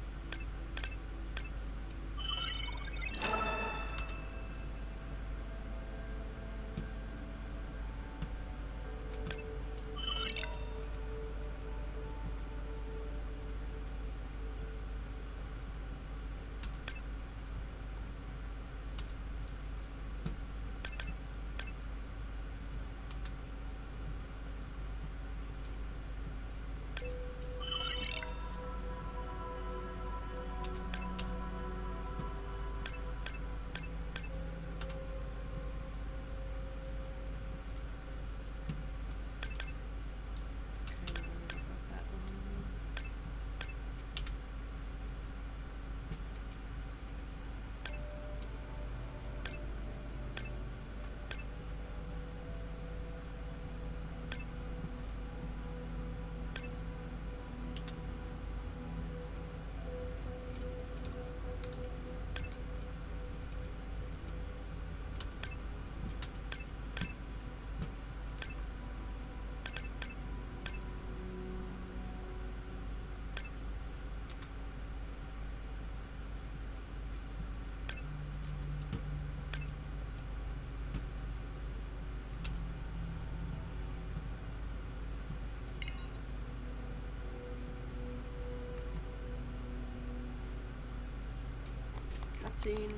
Cutscene.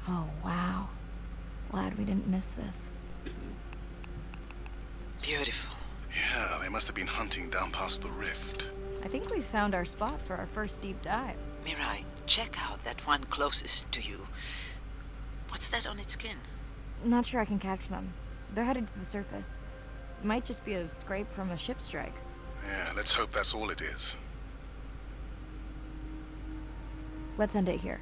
Oh, wow. Glad we didn't miss this. Beautiful. Yeah, they must have been hunting down past the rift. I think we found our spot for our first deep dive. Mirai, check out that one closest to you. What's that on its skin? Not sure I can catch them. They're headed to the surface. Might just be a scrape from a ship strike. Yeah, let's hope that's all it is. Let's end it here.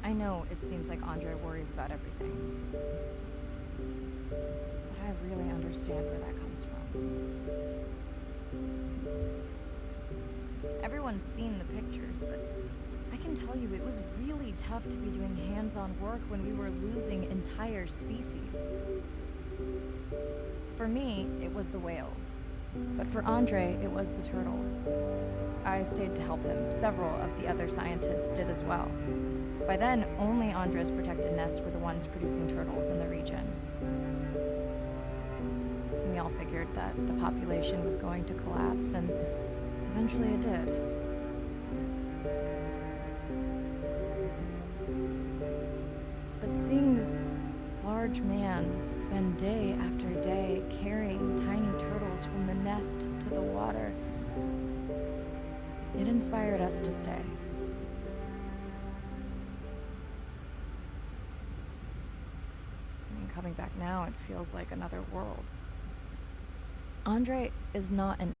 I know it seems like Andre worries about everything. But I really understand where that comes from. Everyone's seen the pictures, but I can tell you it was really tough to be doing hands-on work when we were losing entire species. For me, it was the whales. But for Andre, it was the turtles. I stayed to help him. Several of the other scientists did as well. By then, only Andre's protected nests were the ones producing turtles in the region. We all figured that the population was going to collapse, and eventually it did. But seeing this large man spend day after day carrying tiny turtles from the nest to the water, it inspired us to stay. Coming back now, it feels like another world. Andre is not an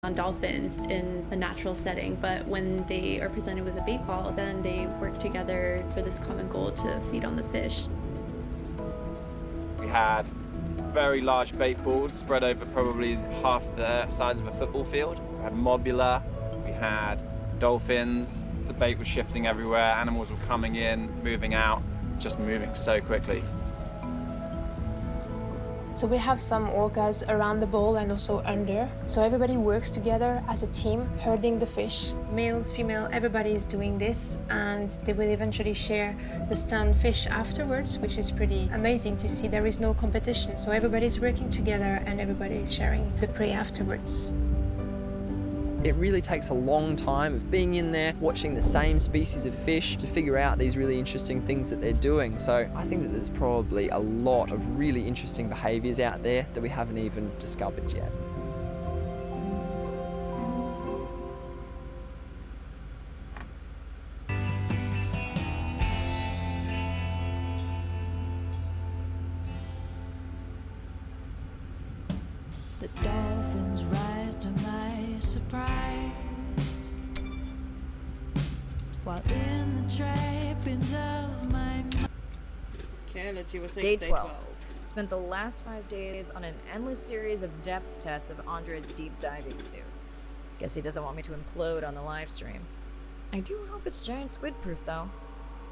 on dolphins in a natural setting, but when they are presented with a bait ball, then they work together for this common goal to feed on the fish. We had very large bait balls spread over probably half the size of a football field. We had mobula, we had dolphins, the bait was shifting everywhere, animals were coming in, moving out, just moving so quickly. So we have some orcas around the bowl and also under. So everybody works together as a team, herding the fish. Males, female, everybody is doing this, and they will eventually share the stunned fish afterwards, which is pretty amazing to see. There is no competition, so everybody's working together and everybody is sharing the prey afterwards. It really takes a long time of being in there, watching the same species of fish to figure out these really interesting things that they're doing. So I think that there's probably a lot of really interesting behaviours out there that we haven't even discovered yet. The dolphins rise to my surprise, while in the trappings of my mind. Okay, let's see what's next. Day 12. Spent the last 5 days on an endless series of depth tests of Andre's deep diving suit. Guess he doesn't want me to implode on the live stream. I do hope it's giant squid proof though.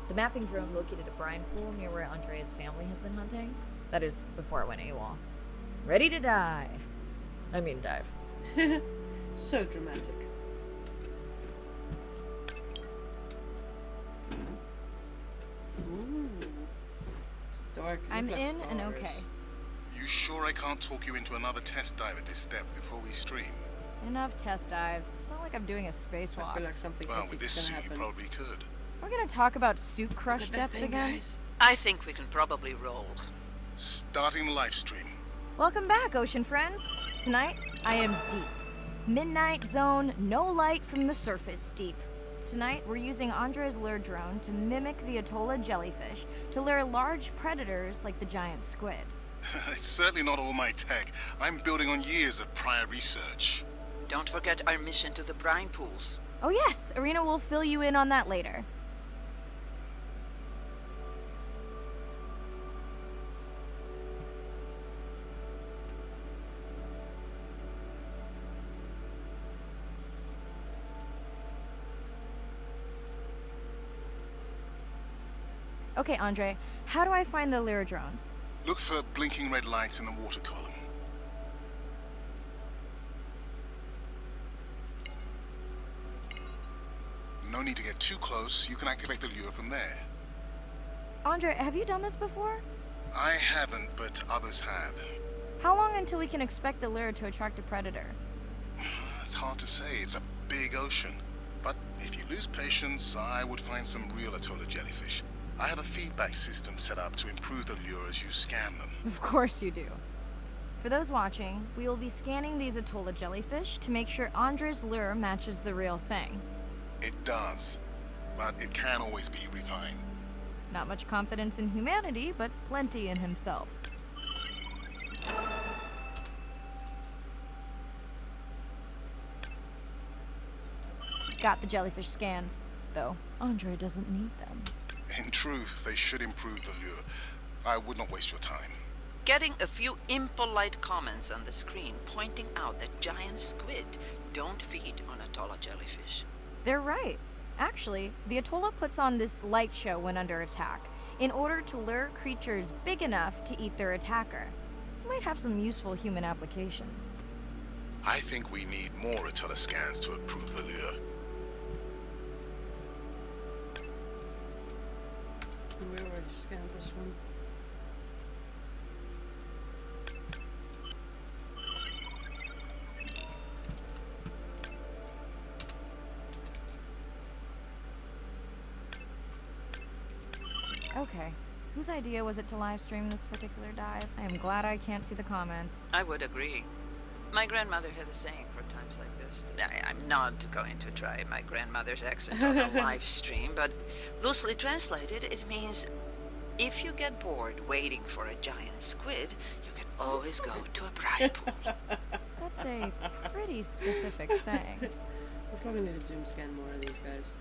The mapping drone located a brine pool near where Andrea's family has been hunting. That is before it went AWOL. Ready to die. I mean dive. So dramatic. Ooh. It's dark. I'm Look like in and stars. okay. You sure I can't talk you into another test dive at this depth before we stream? Enough test dives. It's not like I'm doing a I spacewalk. feel like something Well, epic's with this gonna suit, you happen. probably could. We're gonna talk about suit Look crush at this depth thing, again. guys. I think we can probably roll. Starting the live stream. Welcome back, ocean friends. Tonight, I am deep. Midnight zone, no light from the surface deep. Tonight, we're using Andre's lure drone to mimic the Atolla jellyfish to lure large predators like the giant squid. It's certainly not all my tech. I'm building on years of prior research. Don't forget our mission to the brine pools. Oh yes, Arena will fill you in on that later. Okay, Andre, how do I find the lure drone? Look for blinking red lights in the water column. No need to get too close. You can activate the lure from there. Andre, have you done this before? I haven't, but others have. How long until we can expect the lure to attract a predator? It's hard to say. It's a big ocean. But if you lose patience, I would find some real Atolla jellyfish. I have a feedback system set up to improve the lure as you scan them. Of course you do. For those watching, we will be scanning these Atolla jellyfish to make sure Andre's lure matches the real thing. It does, but it can always be refined. Not much confidence in humanity, but plenty in himself. Got the jellyfish scans, though Andre doesn't need them. In truth, they should improve the lure. I would not waste your time. Getting a few impolite comments on the screen pointing out that giant squid don't feed on Atolla jellyfish. They're right. Actually, the Atolla puts on this light show when under attack, in order to lure creatures big enough to eat their attacker. It might have some useful human applications. I think we need more Atolla scans to improve the lure. We already scanned this one. Okay. Whose idea was it to live stream this particular dive? I am glad I can't see the comments. I would agree. My grandmother had a saying for times like this. I'm not going to try my grandmother's accent on a live stream, but loosely translated, it means if you get bored waiting for a giant squid, you can always go to a brine pool. That That's a pretty specific saying. Looks like I need to zoom scan more of these guys.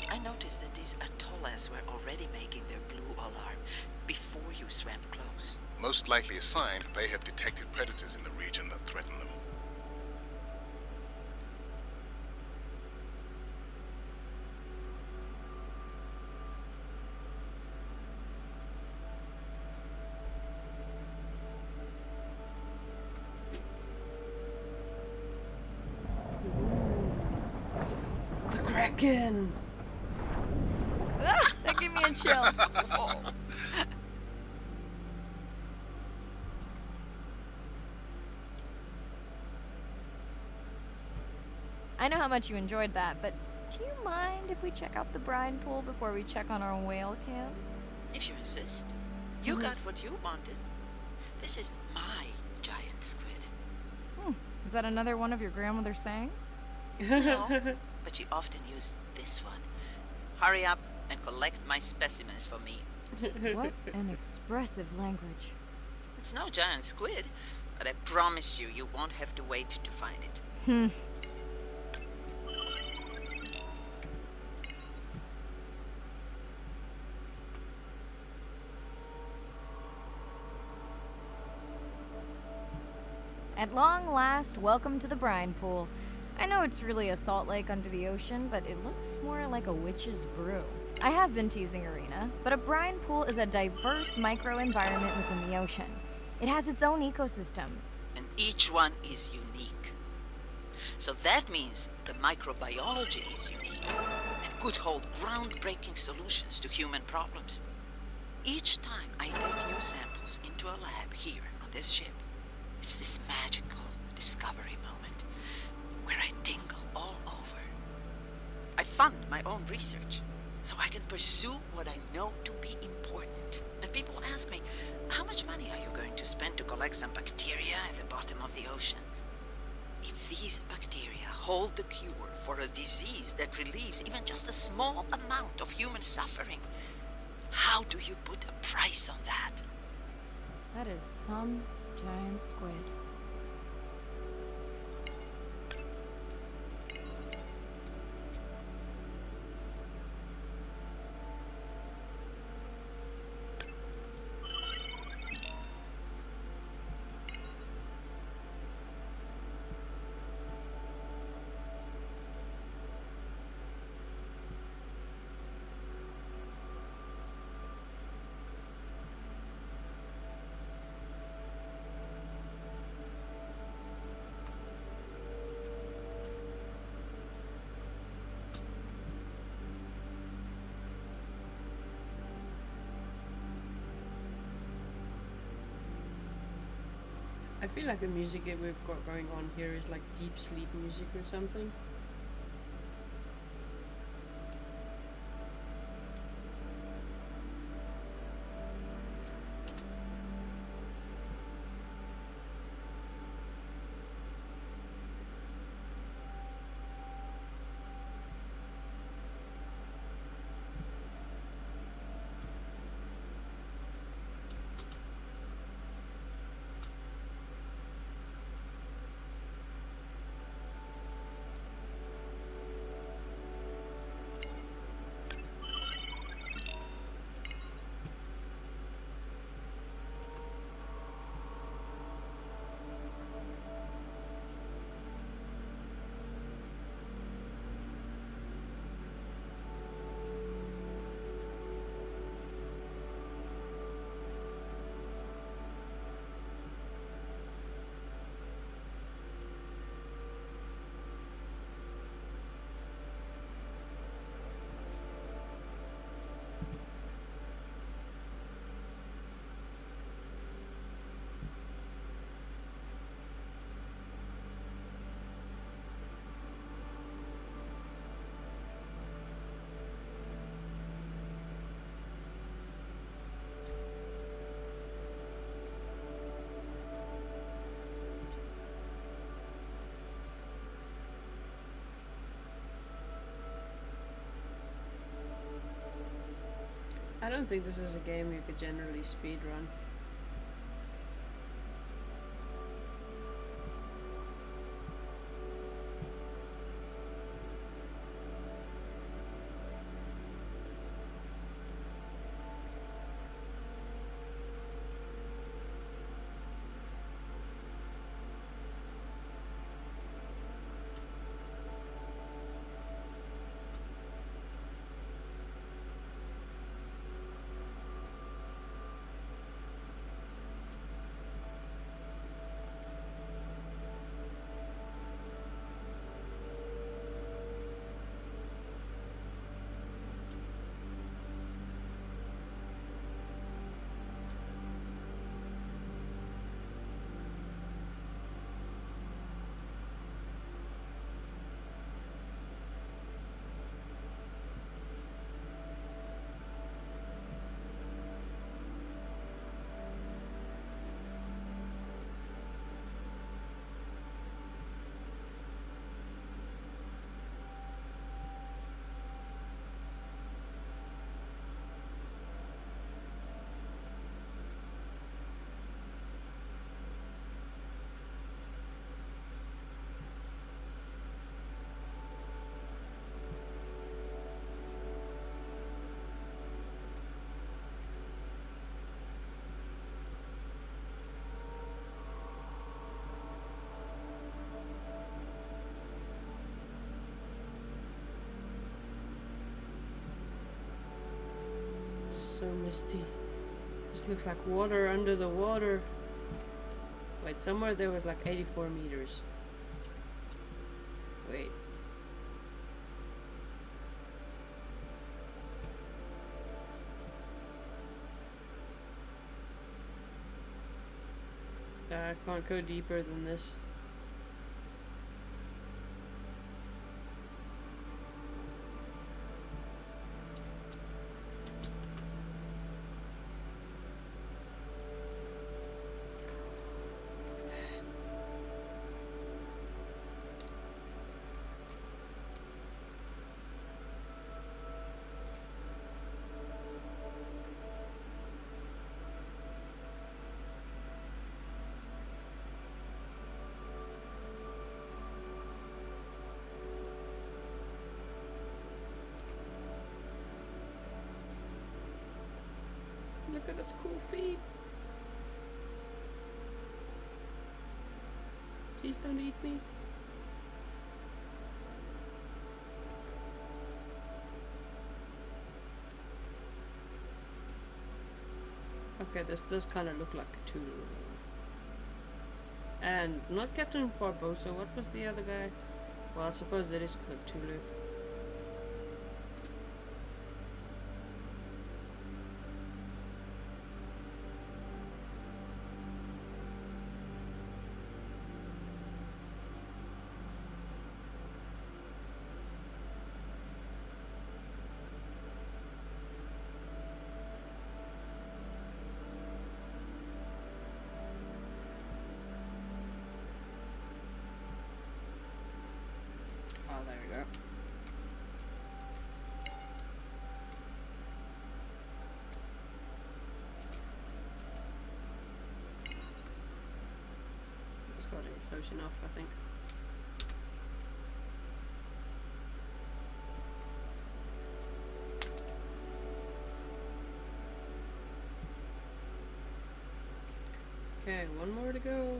I noticed that these atollas were already making their blue alarm before you swam close. Most likely a sign that they have detected predators in the region that threaten them. The Kraken! Ah, that gave me a chill. I know how much you enjoyed that, but do you mind if we check out the brine pool before we check on our whale camp? If you insist. You got what you wanted. This is my giant squid. Is that another one of your grandmother's sayings? No, but she often used this one. Hurry up and collect my specimens for me. What an expressive language. It's no giant squid, but I promise you, you won't have to wait to find it. At long last, welcome to the brine pool. I know it's really a salt lake under the ocean, but it looks more like a witch's brew. I have been teasing Arena, but a brine pool is a diverse microenvironment within the ocean. It has its own ecosystem. And each one is unique. So that means the microbiology is unique and could hold groundbreaking solutions to human problems. Each time I take new samples into a lab here on this ship, it's this magical discovery moment where I tingle all over. I fund my own research so I can pursue what I know to be important. And people ask me, how much money are you going to spend to collect some bacteria at the bottom of the ocean? If these bacteria hold the cure for a disease that relieves even just a small amount of human suffering, how do you put a price on that? That is some giant squid. I feel like the music that we've got going on here is like deep sleep music or something. I don't think this is a game you could generally speedrun. So misty. This looks like water under the water. Wait, somewhere there was like 84 meters. Wait. I can't go deeper than this. Look at its cool feet. Please don't eat me. Okay, this does kind of look like Cthulhu. And not Captain Barbosa, what was the other guy? Well, I suppose it is Cthulhu. Oh, there we go. Just got it close enough, I think. Okay, one more to go.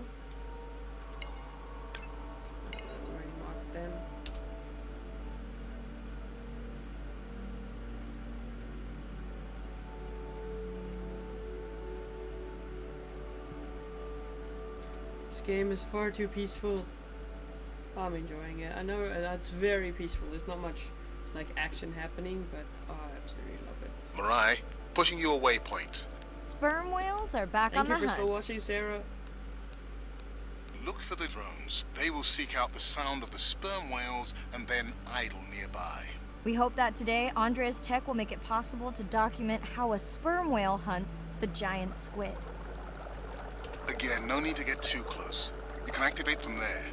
I've already marked them. This game is far too peaceful. I'm enjoying it. I know that's very peaceful. There's not much like action happening, but oh, I absolutely love it. Mirai, pushing you a waypoint. Sperm whales are back Thank on the you for hunt. still watching, Sarah. Look for the drones. They will seek out the sound of the sperm whales and then idle nearby. We hope that today, Andrea's tech will make it possible to document how a sperm whale hunts the giant squid. Again, no need to get too close. You can activate from there.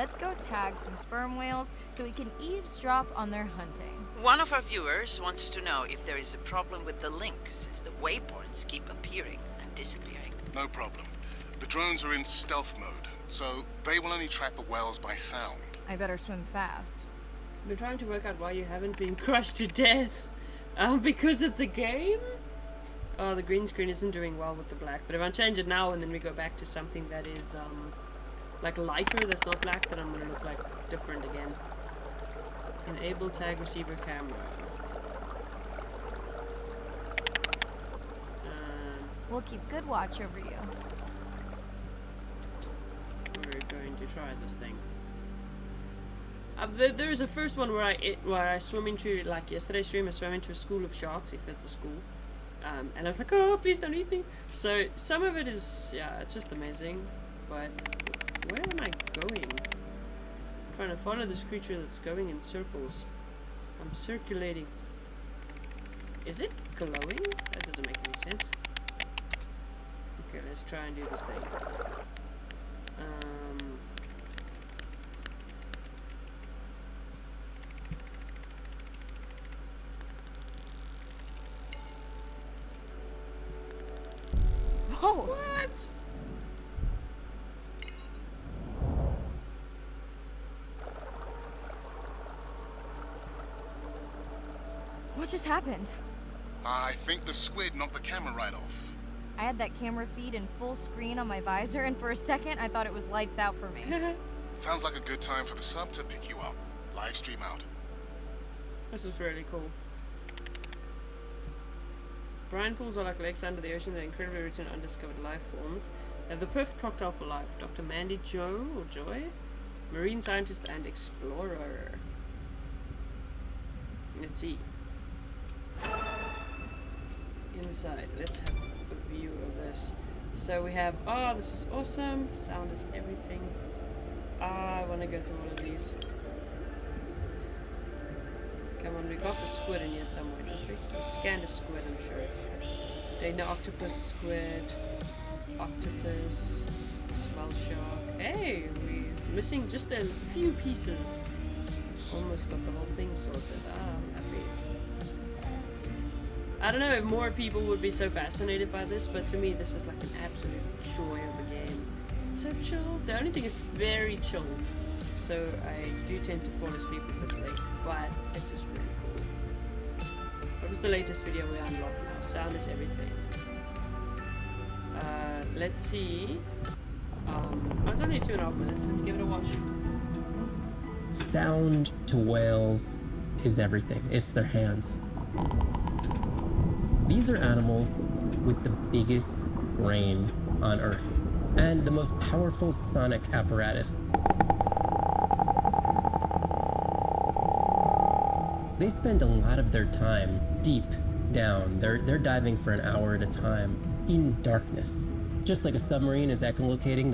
let's go tag some sperm whales so we can eavesdrop on their hunting. One of our viewers wants to know if there is a problem with the link, since the waypoints keep appearing and disappearing. No problem. The drones are in stealth mode, so they will only track the whales by sound. I better swim fast. I've been trying to work out why you haven't been crushed to death. Because it's a game? Oh, the green screen isn't doing well with the black. But if I change it now and then we go back to something that is like lighter, that's not black, then I'm going to look like different again. Enable tag receiver camera. We'll keep good watch over you. We're going to try this thing. There is a first one where I swim into, like yesterday's stream, I swam into a school of sharks, if it's a school. And I was like, oh, please don't eat me. So some of it is, yeah, it's just amazing. But where am I going? I'm trying to follow this creature that's going in circles. I'm circulating. Is it glowing? That doesn't make any sense. Okay, let's try and do this thing. Whoa! What? What just happened? I think the squid knocked the camera right off. I had that camera feed in full screen on my visor, and for a second I thought it was lights out for me. Sounds like a good time for the sub to pick you up. Live stream out. This is really cool. Brine pools are like lakes under the ocean. They're incredibly rich in undiscovered life forms. They have the perfect cocktail for life. Dr. Mandy Jo, or Joy, marine scientist and explorer. Let's see. Inside, let's have a view of this. So we have, oh, this is awesome. Sound is everything. I want to go through all of these. Come on, we got the squid in here somewhere, don't we? We scanned a squid, I'm sure. Dana octopus, squid, octopus, swell shark. Hey, we're missing just a few pieces. Almost got the whole thing sorted. Ah, I'm happy. I don't know if more people would be so fascinated by this, but to me this is like an absolute joy of a game. It's so chilled. The only thing is very chilled. So I do tend to fall asleep with this thing, but this is really cool. What was the latest video we unlocked now? Sound is everything. Let's see. It's only 2.5 minutes. Let's give it a watch. Sound to whales is everything. It's their hands. These are animals with the biggest brain on Earth and the most powerful sonic apparatus. They spend a lot of their time deep down. They're diving for an hour at a time in darkness. Just like a submarine is echolocating,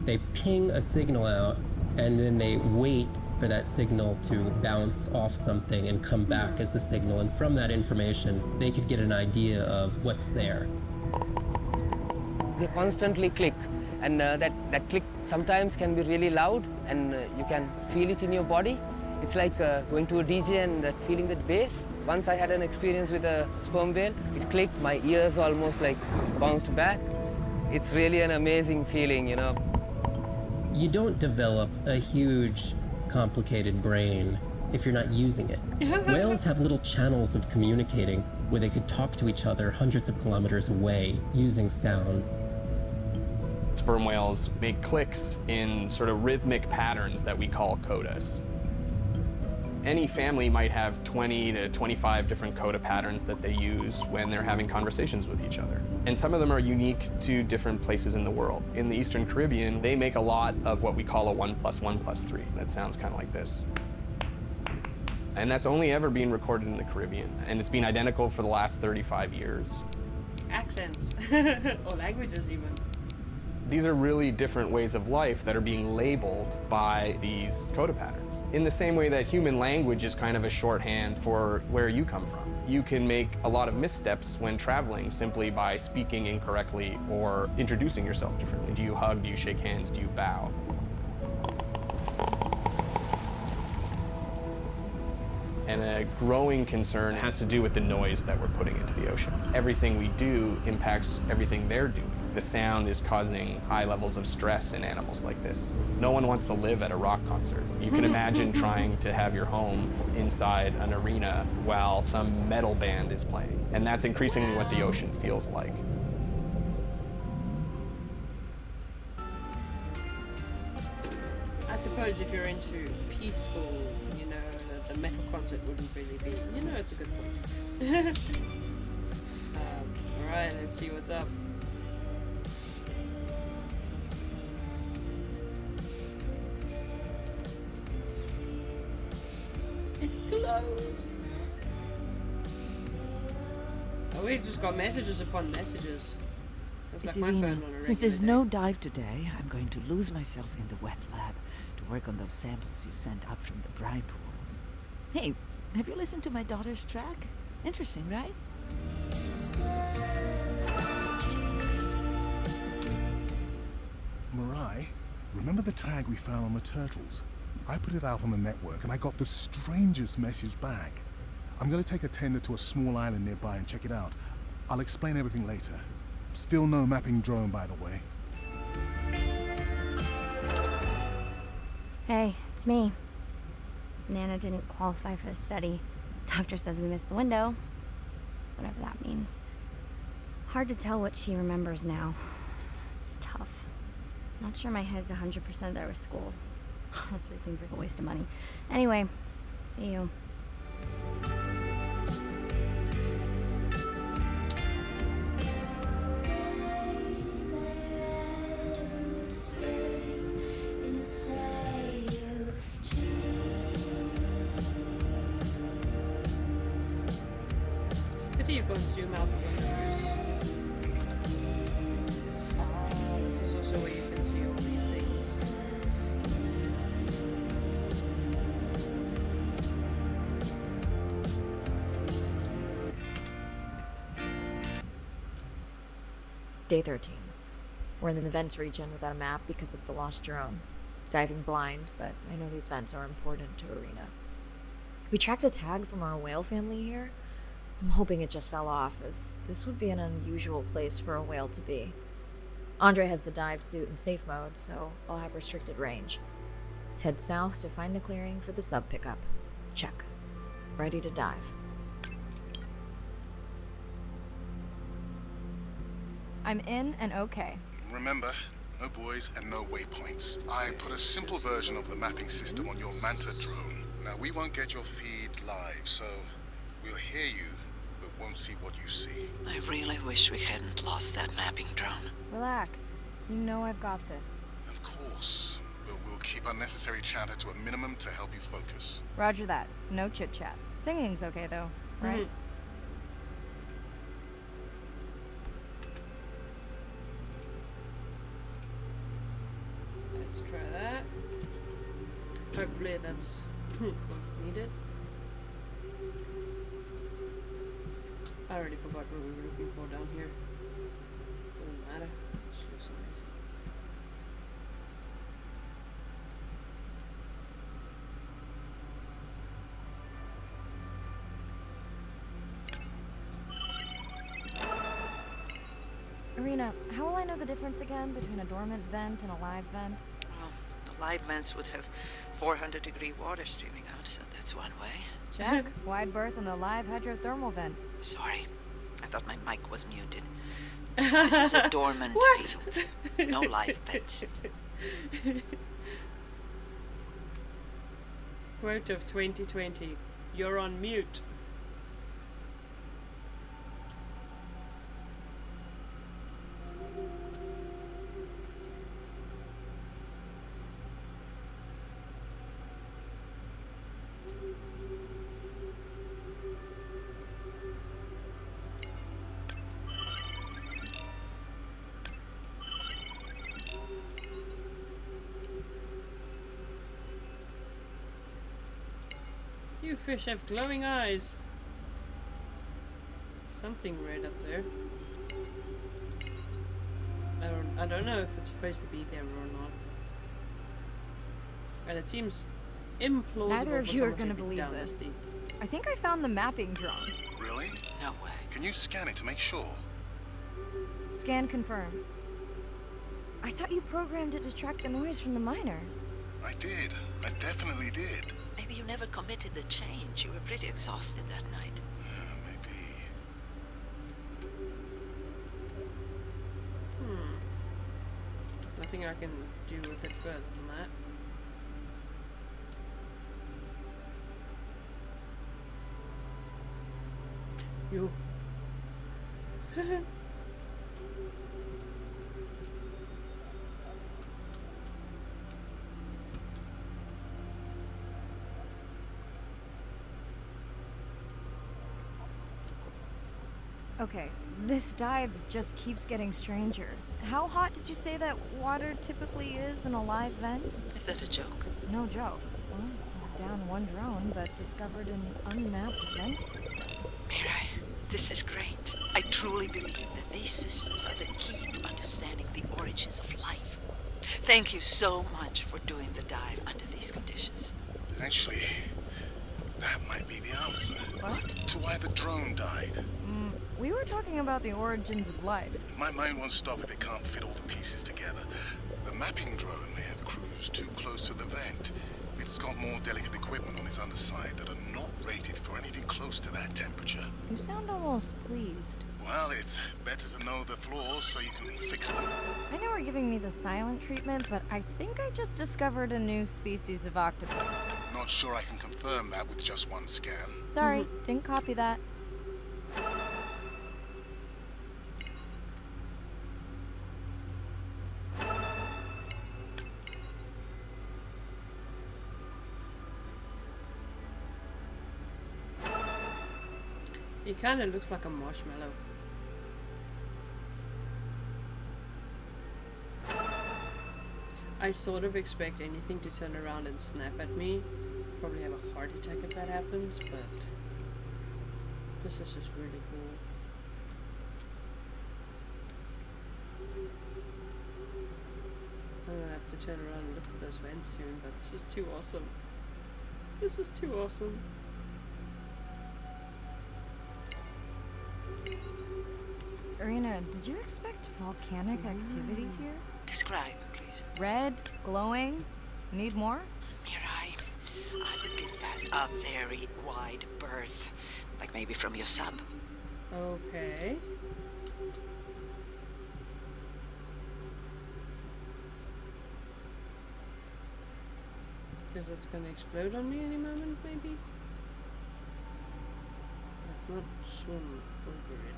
they ping a signal out and then they wait for that signal to bounce off something and come back as the signal. And from that information, they could get an idea of what's there. They constantly click, and that click sometimes can be really loud, and you can feel it in your body. It's like going to a DJ and feeling that bass. Once I had an experience with a sperm whale, it clicked, my ears almost like bounced back. It's really an amazing feeling, you know. You don't develop a huge, complicated brain if you're not using it. Whales have little channels of communicating where they could talk to each other hundreds of kilometers away using sound. Sperm whales make clicks in sort of rhythmic patterns that we call codas. Any family might have 20 to 25 different coda patterns that they use when they're having conversations with each other. And some of them are unique to different places in the world. In the Eastern Caribbean, they make a lot of what we call a 1 + 1 + 3. That sounds kind of like this. And that's only ever been recorded in the Caribbean. And it's been identical for the last 35 years. Accents. Or languages even. These are really different ways of life that are being labeled by these coda patterns. In the same way that human language is kind of a shorthand for where you come from. You can make a lot of missteps when traveling simply by speaking incorrectly or introducing yourself differently. Do you hug? Do you shake hands? Do you bow? And a growing concern has to do with the noise that we're putting into the ocean. Everything we do impacts everything they're doing. The sound is causing high levels of stress in animals like this. No one wants to live at a rock concert. You can imagine trying to have your home inside an arena while some metal band is playing. And that's increasingly what the ocean feels like. I suppose if you're into peaceful, you know, the metal concert wouldn't really be, you know, it's a good point. Alright, let's see what's up. It glows. Oh, we just got messages upon messages. Looks It's like my Irina. phone on a Since regular there's day. no dive today, I'm going to lose myself in the wet lab to work on those samples you sent up from the brine pool. Hey, have you listened to my daughter's track? Interesting, right? Mirai, remember the tag we found on the turtles? I put it out on the network and I got the strangest message back. I'm gonna take a tender to a small island nearby and check it out. I'll explain everything later. Still no mapping drone, by the way. Hey, it's me. Nana didn't qualify for the study. Doctor says we missed the window. Whatever that means. Hard to tell what she remembers now. It's tough. Not sure my head's 100% there with school. Honestly, seems like a waste of money. Anyway, see you. It's a pity you can't zoom out the windows. This is also where you can see all these things. Day 13. We're in the vents region without a map because of the lost drone. Diving blind, but I know these vents are important to Arena. We tracked a tag from our whale family here. I'm hoping it just fell off, as this would be an unusual place for a whale to be. Andre has the dive suit in safe mode, so I'll have restricted range. Head south to find the clearing for the sub pickup. Check. Ready to dive. I'm in and okay. Remember, no buoys and no waypoints. I put a simple version of the mapping system on your Manta drone. Now, we won't get your feed live, so we'll hear you, but won't see what you see. I really wish we hadn't lost that mapping drone. Relax. You know I've got this. Of course, but we'll keep unnecessary chatter to a minimum to help you focus. Roger that. No chit-chat. Singing's okay, though, right? Let's try that. Hopefully that's what's needed. I already forgot what we were looking for down here. Doesn't matter. Just looks amazing. Arena, how will I know the difference again between a dormant vent and a live vent? Well, the live vents would have 400-degree water streaming out, so that's one way. Check. Wide berth and the live hydrothermal vents. Sorry, I thought my mic was muted. This is a dormant field. No live vents. Quote of 2020. You're on mute. fish have glowing eyes. Something red up there. I don't know if it's supposed to be there or not. And it seems implausible. Neither of for you are someone gonna to be believe down this. deep. I think I found the mapping drone. Really? No way. Can you scan it to make sure? Scan confirms. I thought you programmed it to track the noise from the miners. I did. I definitely did. Maybe you never committed the change. You were pretty exhausted that night. Maybe. There's nothing I can do with it further than that. You. Okay, this dive just keeps getting stranger. How hot did you say that water typically is in a live vent? Is that a joke? No joke. Well, we're down one drone, but discovered an unmapped vent system. Mirai, this is great. I truly believe that these systems are the key to understanding the origins of life. Thank you so much for doing the dive under these conditions. Actually, that might be the answer. What? To why the drone died. We were talking about the origins of life. My mind won't stop if it can't fit all the pieces together. The mapping drone may have cruised too close to the vent. It's got more delicate equipment on its underside that are not rated for anything close to that temperature. You sound almost pleased. Well, it's better to know the flaws so you can fix them. I know we're giving me the silent treatment, but I think I just discovered a new species of octopus. Not sure I can confirm that with just one scan. Sorry, didn't copy that. He kind of looks like a marshmallow. I sort of expect anything to turn around and snap at me. Probably have a heart attack if that happens, but this is just really cool. I'm gonna have to turn around and look for those vents soon, but this is too awesome. This is too awesome. Irina, did you expect volcanic activity here? Describe, please. Red, glowing. Need more? Mirai, I would give that a very wide berth. Like maybe from your sub. Okay. Because it's gonna explode on me any moment, maybe? Let's not swim over it.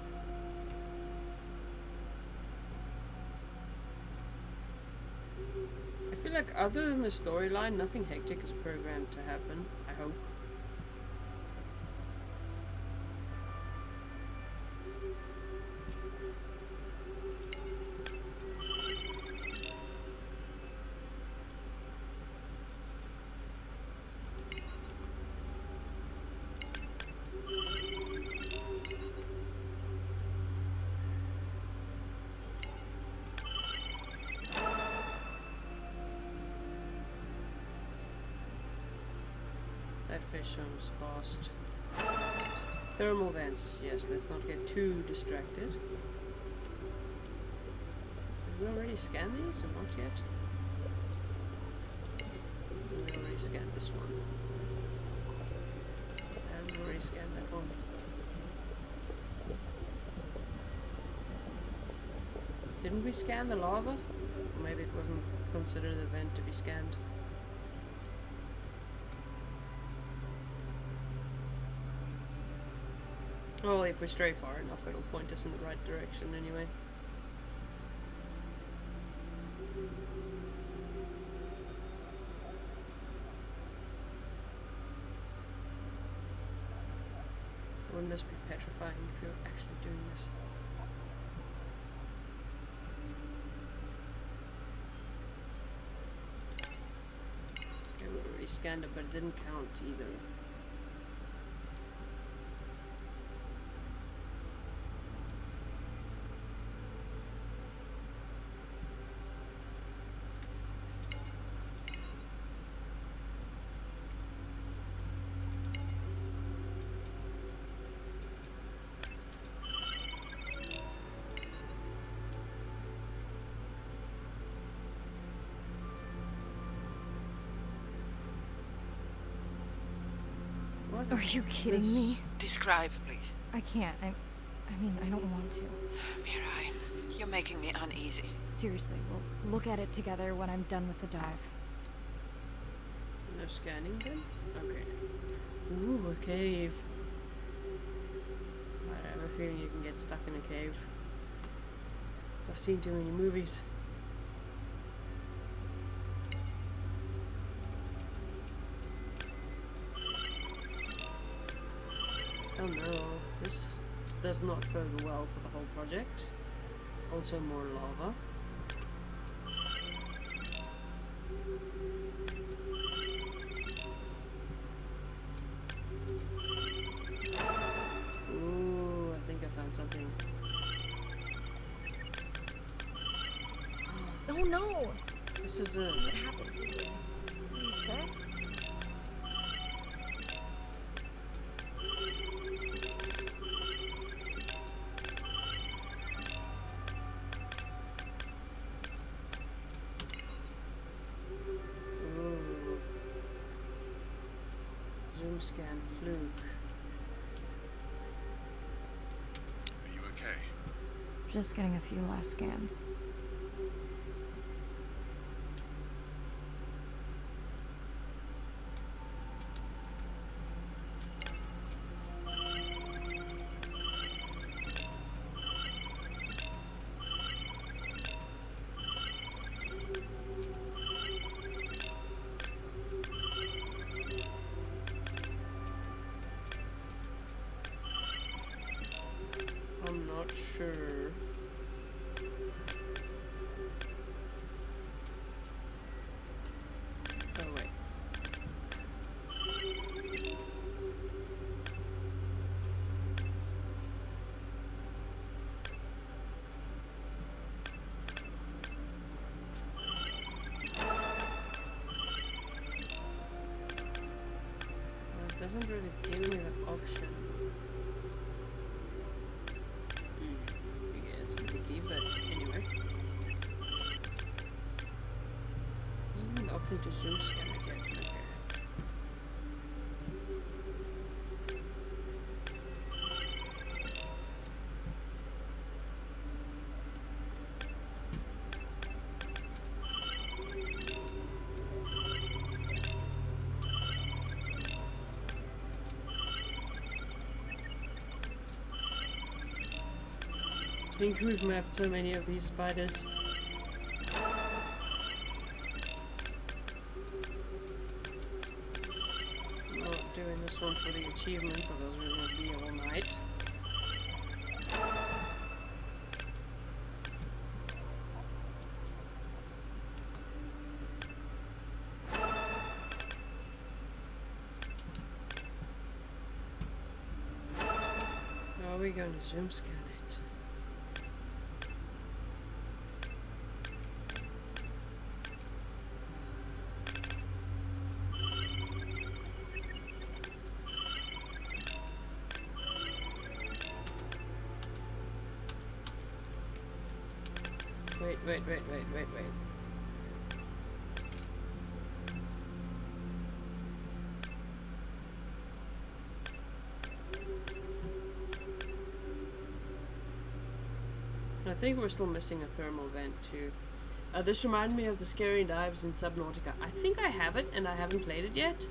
I feel like other than the storyline, nothing hectic is programmed to happen, I hope. That fish swims fast. Thermal vents. Yes, let's not get too distracted. Did we already scan these or not yet? We already scanned this one. And we already scanned that one. Didn't we scan the lava? Or maybe it wasn't considered an event to be scanned. Well, if we stray far enough, it'll point us in the right direction anyway. Wouldn't this be petrifying if you're actually doing this? Okay, we already scanned it, but it didn't count either. Are you kidding me? Describe, please. I can't. I mean, I don't want to. Mirai, you're making me uneasy. Seriously, we'll look at it together when I'm done with the dive. No scanning then? Okay. Ooh, a cave. I have a feeling you can get stuck in a cave. I've seen too many movies. Oh no, this does not bode well for the whole project. Also more lava. Ooh, I think I found something. Oh no! This is a... What happened to you? Are you sick? Ooh. Zoom scan fluke. Are you okay? Just getting a few last scans. I'm not sure. Oh wait. Well, it doesn't really give me the option. Yeah, it's tricky, but anyway. There's an option to zoom scan again. Okay. I think we've mapped so many of these spiders. I'm not doing this one for the achievements, otherwise we're going to be all night. Are we going to zoom scan it? Wait. I think we're still missing a thermal vent too. This reminded me of the scary dives in Subnautica. I think I have it and I haven't played it yet.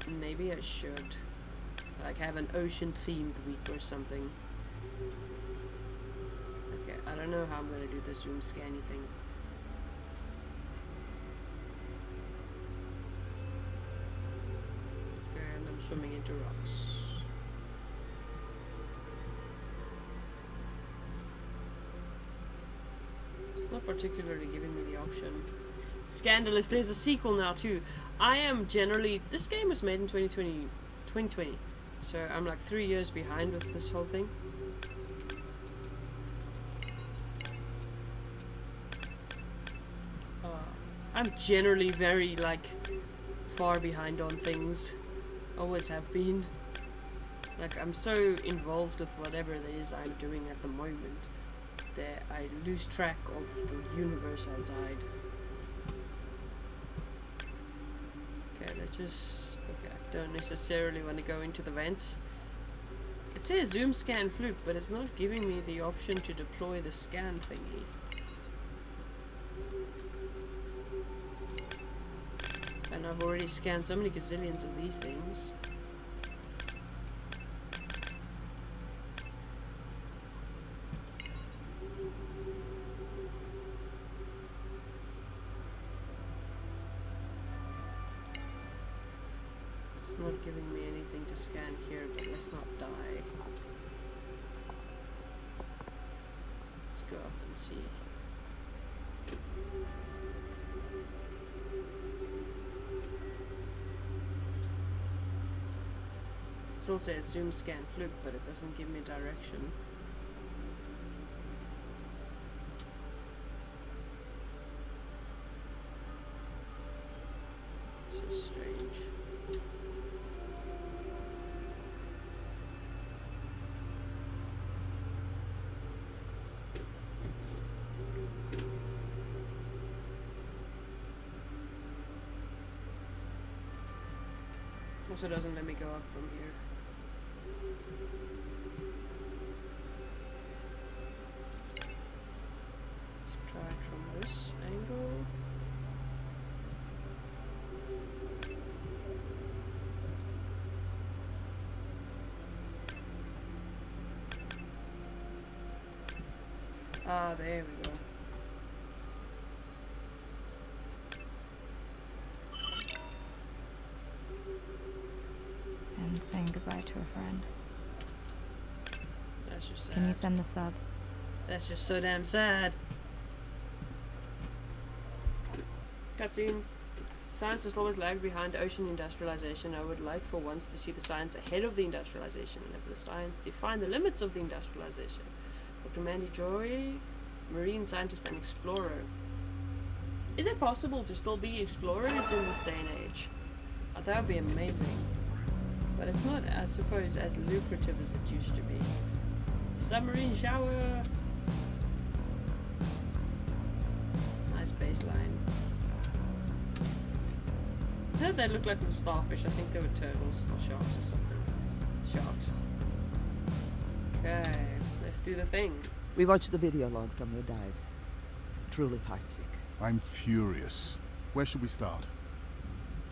Maybe I should. Like have an ocean themed week or something. Okay, I don't know how I'm gonna do the zoom scanny thing. And I'm swimming into rocks. It's not particularly giving me the option. Scandalous, there's a sequel now too. I am generally, this game was made in 2020, so I'm like 3 years behind with this whole thing. I'm generally very like far behind on things, always have been. Like I'm so involved with whatever it is I'm doing at the moment that I lose track of the universe outside. Okay, let's just look at don't necessarily want to go into the vents. It says zoom scan fluke, but it's not giving me the option to deploy the scan thingy. And I've already scanned so many gazillions of these things. It's not giving me anything to scan here, but let's not die. Let's go up and see. It still says zoom scan fluke, but it doesn't give me direction. So strange. Also doesn't let me go up from here. Let's try it from this angle. Ah, there we go. And saying goodbye to a friend. That's just sad. Can you send the sub? That's just so damn sad. Cutscene. Science is always lagged behind ocean industrialization. I would like for once to see the science ahead of the industrialization and have the science define the limits of the industrialization. Dr. Mandy Joy, marine scientist and explorer. Is it possible to still be explorers in this day and age? Oh, that would be amazing. But it's not, I suppose, as lucrative as it used to be. Submarine shower! Nice baseline. I heard they look like little starfish. I think they were turtles or sharks or something. Sharks. Okay, let's do the thing. We watched the video log from your dive. Truly heartsick. I'm furious. Where should we start?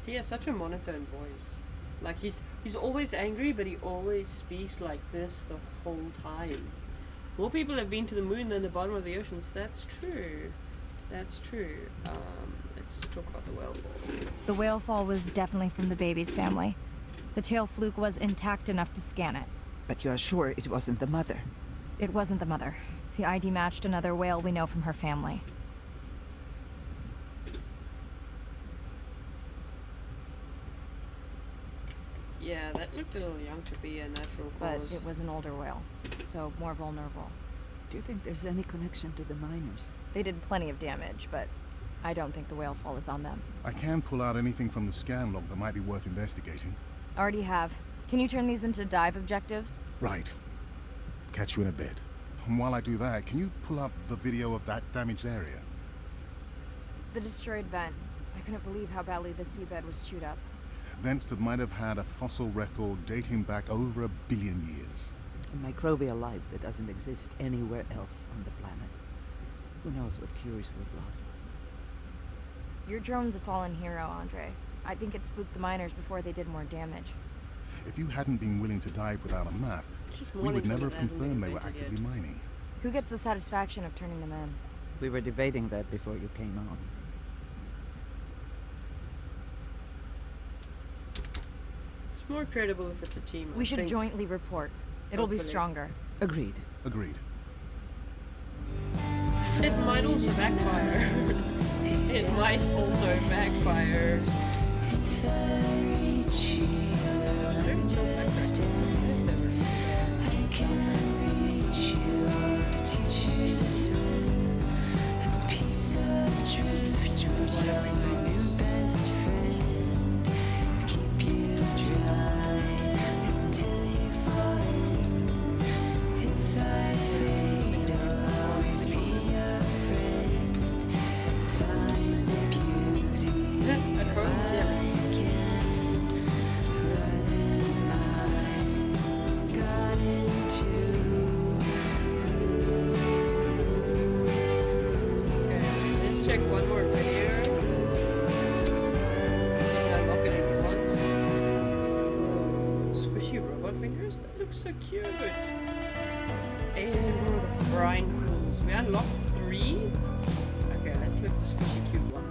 He has such a monotone voice. Like he's always angry, but he always speaks like this the whole time. More people have been to the moon than the bottom of the oceans. That's true. That's true. Let's talk about the whale fall. The whale fall was definitely from the baby's family. The tail fluke was intact enough to scan it. But you are sure it wasn't the mother? It wasn't the mother. The ID matched another whale we know from her family. Yeah, that looked a little young to be a natural cause. But it was an older whale, so more vulnerable. Do you think there's any connection to the miners? They did plenty of damage, but I don't think the whale fall is on them. I can pull out anything from the scan log that might be worth investigating. Already have. Can you turn these into dive objectives? Right. Catch you in a bit. And while I do that, can you pull up the video of that damaged area? The destroyed vent. I couldn't believe how badly the seabed was chewed up. Vents that might have had a fossil record dating back over 1 billion years. A microbial life that doesn't exist anywhere else on the planet. Who knows what cures we've lost. Your drone's a fallen hero, Andre. I think it spooked the miners before they did more damage. If you hadn't been willing to dive without a map, we would never have confirmed they were actively mining. Who gets the satisfaction of turning them in? We were debating that before you came on. It's more credible if it's a team. We should jointly report. It'll be stronger. Agreed. Agreed. It might also backfire. It might also backfire. check one more video. I lock it in once. Squishy robot fingers? That looks so cute. Alien world of brine pools. We unlocked 3? Okay, let's look at the squishy cute one.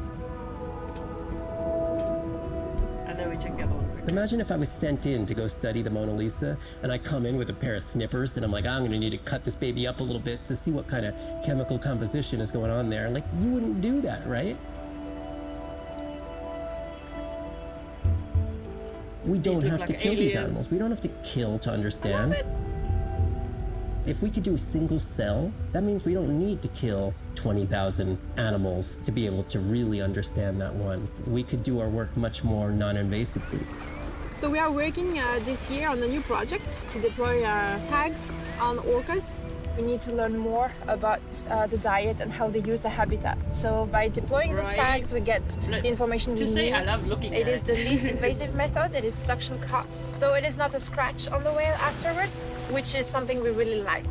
And then we check the other one. Imagine if I was sent in to go study the Mona Lisa, and I come in with a pair of snippers, and I'm like, I'm gonna need to cut this baby up a little bit to see what kind of chemical composition is going on there. Like, you wouldn't do that, right? We don't have to kill these animals. We don't have to kill to understand. If we could do a single cell, that means we don't need to kill 20,000 animals to be able to really understand that one. We could do our work much more non-invasively. So we are working this year on a new project to deploy tags on orcas. We need to learn more about the diet and how they use the habitat. So by deploying these tags, we get the information we need. I love looking It at is the least invasive method. It is suction cups. So it is not a scratch on the whale afterwards, which is something we really like.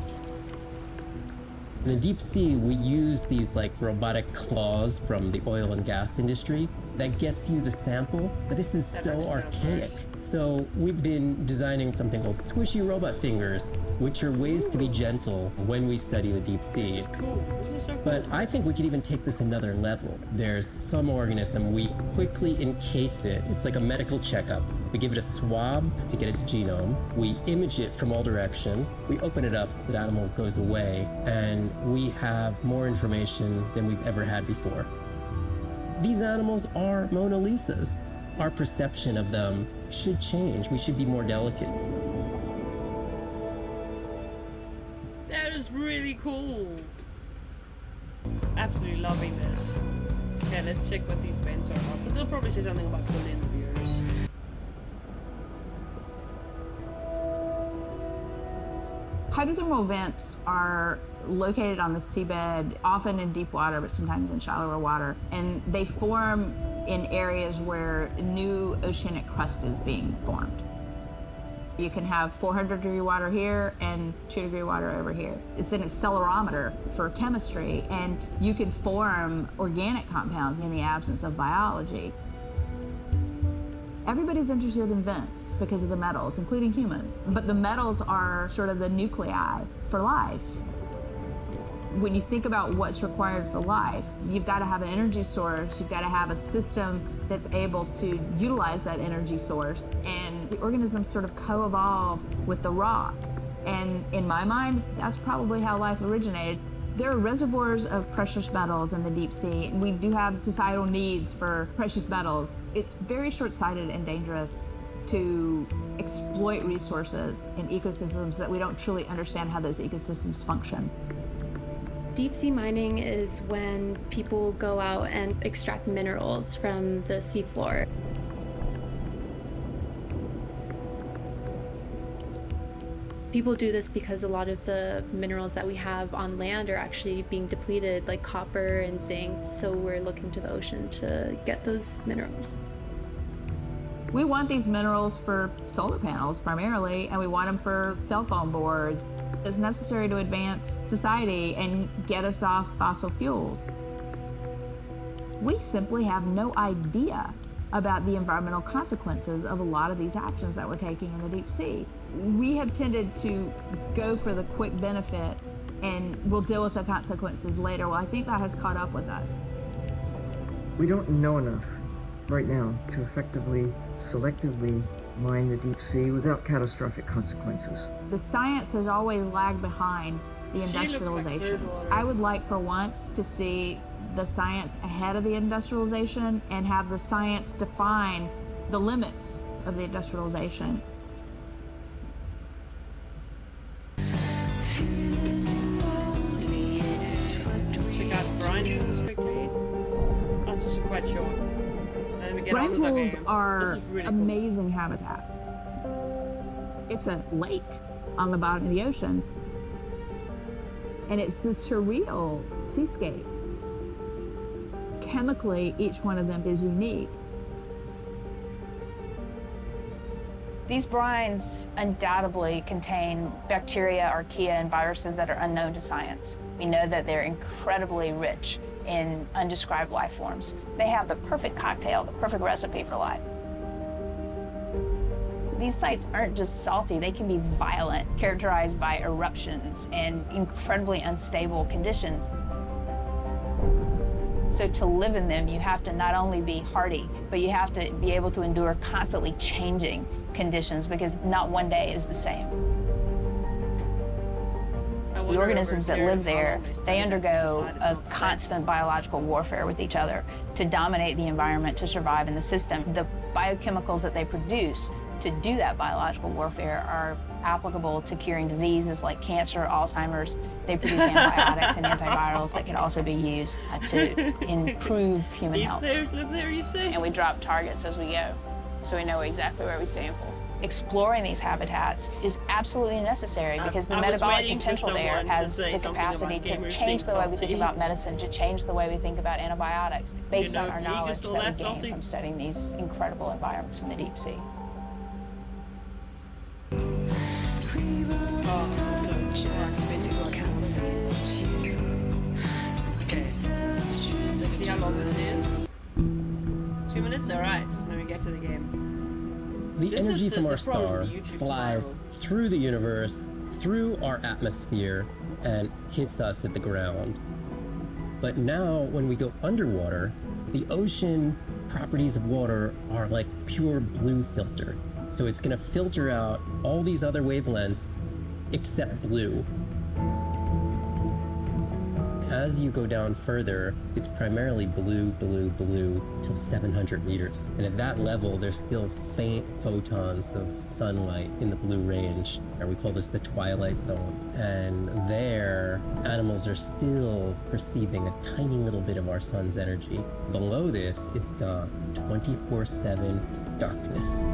In the deep sea, we use these like robotic claws from the oil and gas industry that gets you the sample, but this is so archaic. So we've been designing something called squishy robot fingers, which are ways to be gentle when we study the deep sea. This is cool. This is so cool. But I think we could even take this another level. There's some organism, we quickly encase it. It's like a medical checkup. We give it a swab to get its genome. We image it from all directions. We open it up, the animal goes away, and we have more information than we've ever had before. These animals are Mona Lisas. Our perception of them should change. We should be more delicate. That is really cool. Absolutely loving this. Okay, let's check what these vents are about. But they'll probably say something about billions of years. Hydrothermal vents are located on the seabed, often in deep water, but sometimes in shallower water. And they form in areas where new oceanic crust is being formed. You can have 400-degree water here and 2-degree water over here. It's an accelerometer for chemistry, and you can form organic compounds in the absence of biology. Everybody's interested in vents because of the metals, including humans. But the metals are sort of the nuclei for life. When you think about what's required for life, you've got to have an energy source, you've got to have a system that's able to utilize that energy source. And the organisms sort of co-evolve with the rock. And in my mind, that's probably how life originated. There are reservoirs of precious metals in the deep sea. We do have societal needs for precious metals. It's very short-sighted and dangerous to exploit resources in ecosystems that we don't truly understand how those ecosystems function. Deep sea mining is when people go out and extract minerals from the seafloor. People do this because a lot of the minerals that we have on land are actually being depleted, like copper and zinc, so we're looking to the ocean to get those minerals. We want these minerals for solar panels primarily, and we want them for cell phone boards. It's necessary to advance society and get us off fossil fuels. We simply have no idea about the environmental consequences of a lot of these actions that we're taking in the deep sea. We have tended to go for the quick benefit and we'll deal with the consequences later. Well, I think that has caught up with us. We don't know enough right now to effectively, selectively mine the deep sea without catastrophic consequences. The science has always lagged behind the industrialization. I would like for once to see the science ahead of the industrialization and have the science define the limits of the industrialization. Check out brine pools quickly. That's also quite short. And then we get Brine on with our pools game. are This is really cool. amazing habitat. It's a lake on the bottom of the ocean. And it's this surreal seascape. Chemically, each one of them is unique. These brines undoubtedly contain bacteria, archaea, and viruses that are unknown to science. We know that they're incredibly rich in undescribed life forms. They have the perfect cocktail, the perfect recipe for life. These sites aren't just salty, they can be violent, characterized by eruptions and incredibly unstable conditions. So to live in them, you have to not only be hardy, but you have to be able to endure constantly changing conditions, because not one day is the same. The organisms that live there, they undergo a constant biological warfare with each other to dominate the environment, to survive in the system. The biochemicals that they produce to do that biological warfare are applicable to curing diseases like cancer, Alzheimer's. They produce antibiotics and antivirals that can also be used to improve human health. Players live there, you say? And we drop targets as we go, so we know exactly where we sample. Exploring these habitats is absolutely necessary because the metabolic potential there has the capacity to change the way we think about medicine, to change the way we think about antibiotics, based on our knowledge that we gain from studying these incredible environments in the deep sea. Okay. Let's see how long this is. 2 minutes? Alright, let me get to the game. The energy from our star flies through the universe, through our atmosphere, and hits us at the ground. But now, when we go underwater, the ocean properties of water are like pure blue filter. So it's going to filter out all these other wavelengths except blue. As you go down further, it's primarily blue, blue, blue till 700 meters. And at that level, there's still faint photons of sunlight in the blue range. And we call this the twilight zone. And there, animals are still perceiving a tiny little bit of our sun's energy. Below this, it's gone. 24/7 darkness.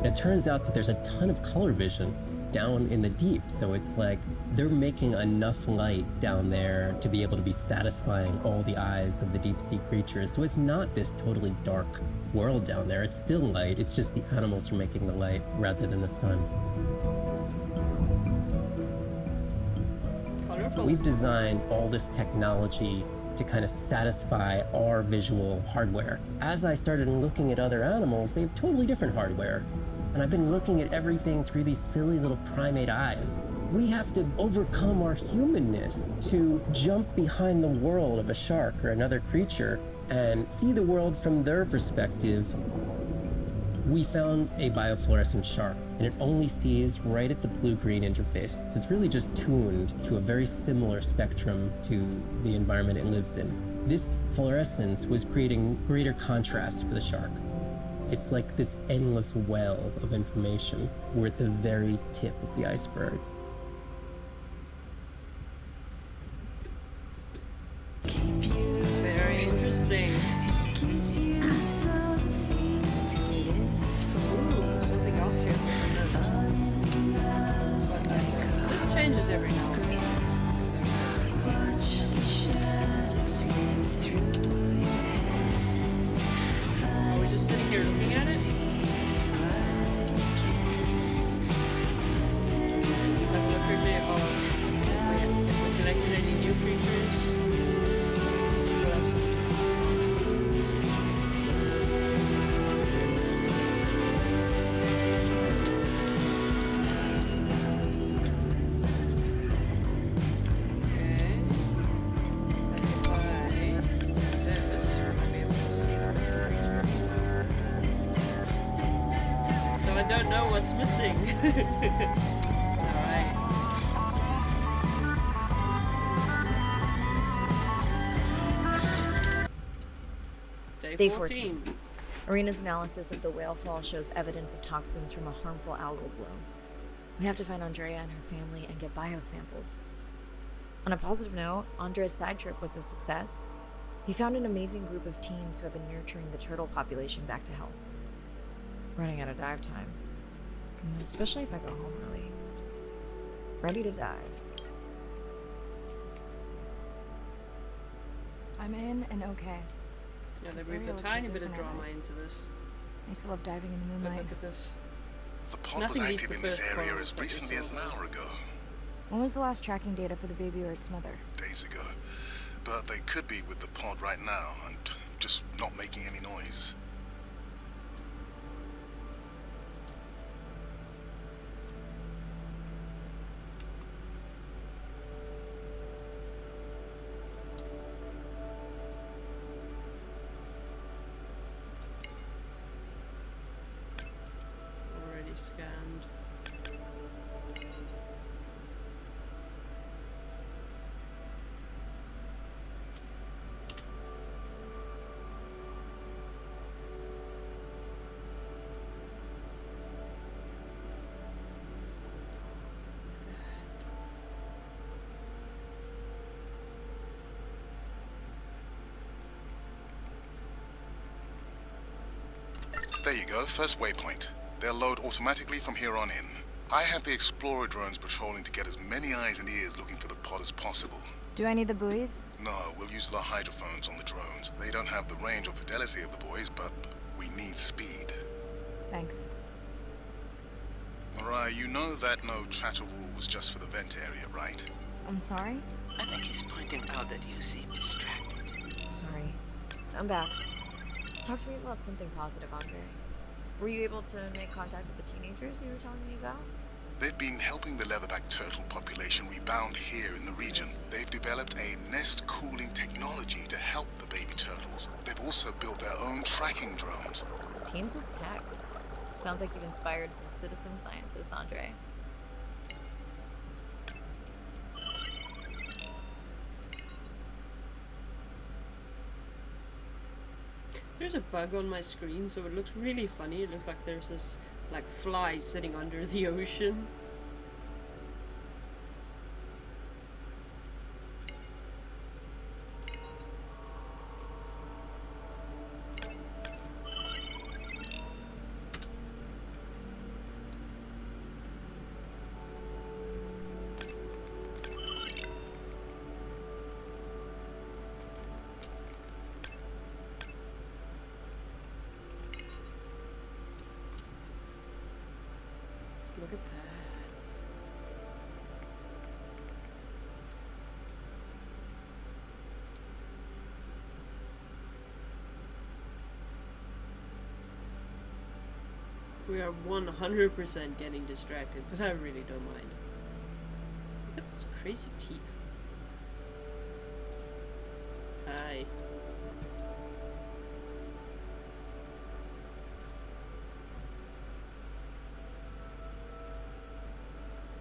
It turns out that there's a ton of color vision down in the deep, so it's like they're making enough light down there to be able to be satisfying all the eyes of the deep sea creatures. So it's not this totally dark world down there. It's still light, it's just the animals are making the light rather than the sun. Colorful. We've designed all this technology to kind of satisfy our visual hardware. As I started looking at other animals, they have totally different hardware. And I've been looking at everything through these silly little primate eyes. We have to overcome our humanness to jump behind the world of a shark or another creature and see the world from their perspective. We found a biofluorescent shark, and it only sees right at the blue-green interface. So it's really just tuned to a very similar spectrum to the environment it lives in. This fluorescence was creating greater contrast for the shark. It's like this endless well of information. We're at the very tip of the iceberg. Very interesting. Ooh, something else here. This changes every now and then. Are we just sitting here looking at it? Let's have a look quickly at if we collected any new creatures. Still have some missing shots. I don't know what's missing. Alright. Day 14. Arena's analysis of the whale fall shows evidence of toxins from a harmful algal bloom. We have to find Andrea and her family and get biosamples. On a positive note, Andrea's side trip was a success. He found an amazing group of teens who have been nurturing the turtle population back to health. Running out of dive time. Especially if I go home early. Ready to dive. I'm in and okay. Yeah, they breathed a tiny bit of drama into this. I used to love diving in the But moonlight. look at this. The pod was active in this area as recently as an hour ago. When was the last tracking data for the baby or its mother? Days ago. But they could be with the pod right now and just not making any noise. Already scanned. There you go, first waypoint. They'll load automatically from here on in. I have the Explorer drones patrolling to get as many eyes and ears looking for the pod as possible. Do I need the buoys? No, we'll use the hydrophones on the drones. They don't have the range or fidelity of the boys, but we need speed. Thanks. Mariah, you know that no chatter rule was just for the vent area, right? I'm sorry? I think he's pointing out that you seem distracted. Sorry. I'm back. Talk to me about something positive, Andre. Were you able to make contact with the teenagers you were telling me about? They've been helping the leatherback turtle population rebound here in the region. They've developed a nest cooling technology to help the baby turtles. They've also built their own tracking drones. Teams with tech. Sounds like you've inspired some citizen scientists, Andre. There's a bug on my screen, so it looks really funny. It looks like there's this like fly sitting under the ocean. Look at that. We are 100% getting distracted, but I really don't mind. Look at those crazy teeth. Hi.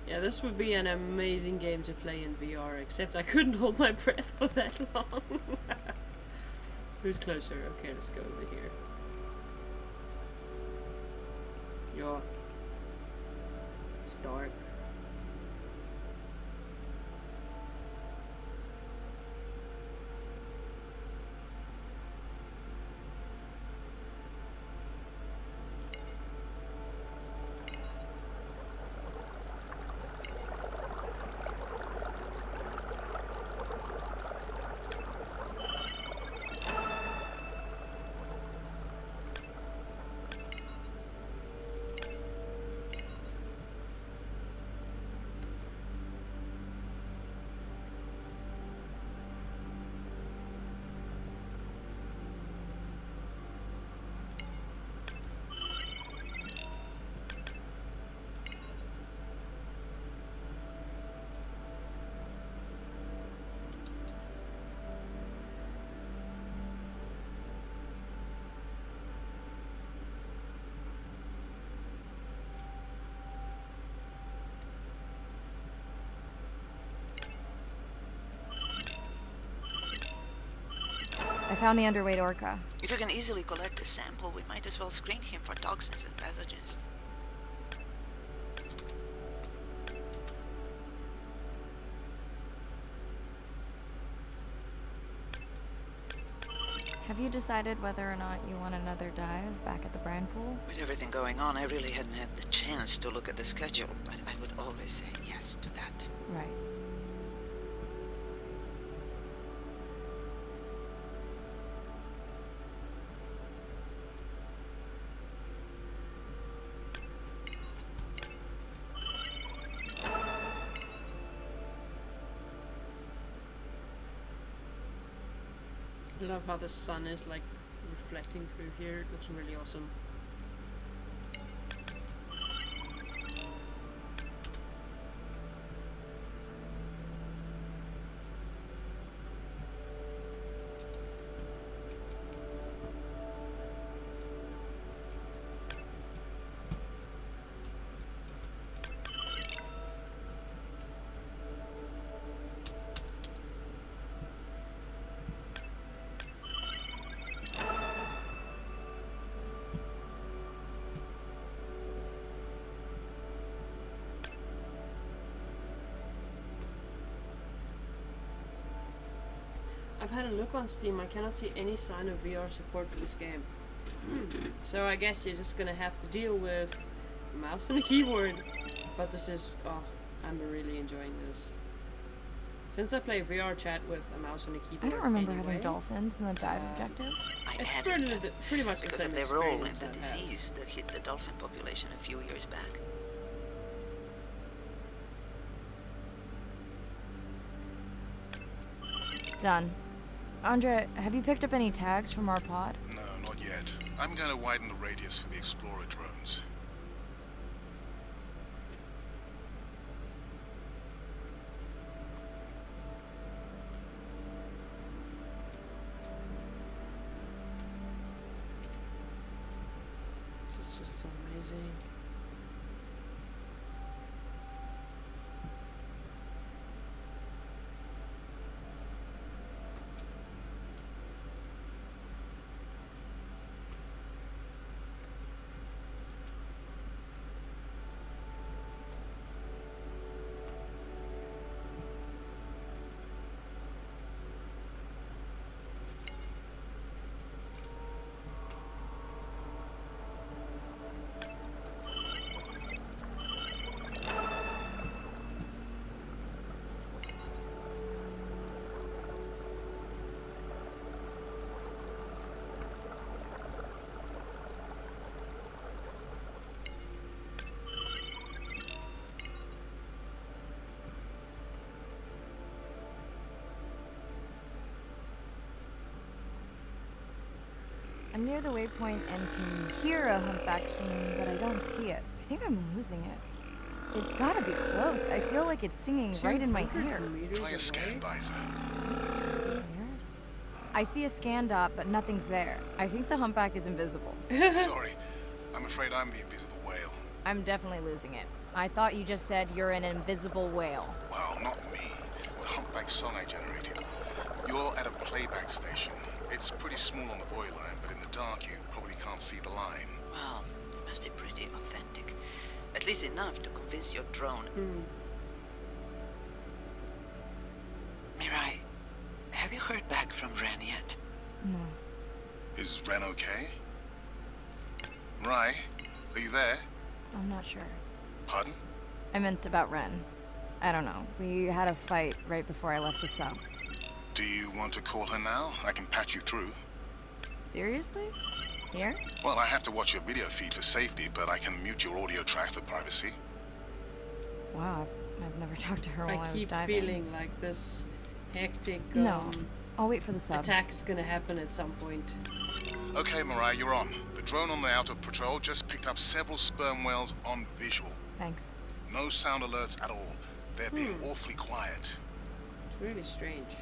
Yeah, this would be an amazing game to play in VR, except I couldn't hold my breath for that long. Who's closer? Okay, let's go over here. Yeah. It's dark. I found the underweight orca. If you can easily collect a sample, we might as well screen him for toxins and pathogens. Have you decided whether or not you want another dive back at the brine pool? With everything going on, I really hadn't had the chance to look at the schedule, but I would always say yes to that. Right. I love how the sun is like reflecting through here. It looks really awesome. I've had a look on Steam. I cannot see any sign of VR support for this game. So I guess you're just gonna have to deal with a mouse and a keyboard. But this is, oh, I'm really enjoying this. Since I play VR chat with a mouse and a keyboard, I don't remember anyway, having dolphins in the dive objectives. It's pretty much the Because same of their role in experience the I have. disease that hit the dolphin population a few years back. Done. Andre, have you picked up any tags from our pod? No, not yet. I'm going to widen the radius for the Explorer drones. This is just so amazing. I'm near the waypoint and can hear a humpback singing, but I don't see it. I think I'm losing it. It's gotta be close. I feel like it's singing right in my ear. Try a scan visor. That's totally weird. I see a scan dot, but nothing's there. I think the humpback is invisible. Sorry. I'm afraid I'm the invisible whale. I'm definitely losing it. I thought you just said you're an invisible whale. Well, not me. The humpback song I generated. You're at a playback station. It's pretty small on the buoy line, but in the dark you probably can't see the line. Well, it must be pretty authentic. At least enough to convince your drone. Mirai, have you heard back from Ren yet? No. Is Ren okay? Mirai, are you there? I'm not sure. Pardon? I meant about Ren. I don't know. We had a fight right before I left the sub. Do you want to call her now? I can patch you through. Seriously? Here? Well, I have to watch your video feed for safety, but I can mute your audio track for privacy. Wow, I've never talked to her while I was keep diving. feeling like this hectic No, I'll wait for the sub. attack is gonna happen at some point. Okay, Mirai, you're on. The drone on the outer patrol just picked up several sperm whales on visual. Thanks. No sound alerts at all. They're being awfully quiet. It's really strange.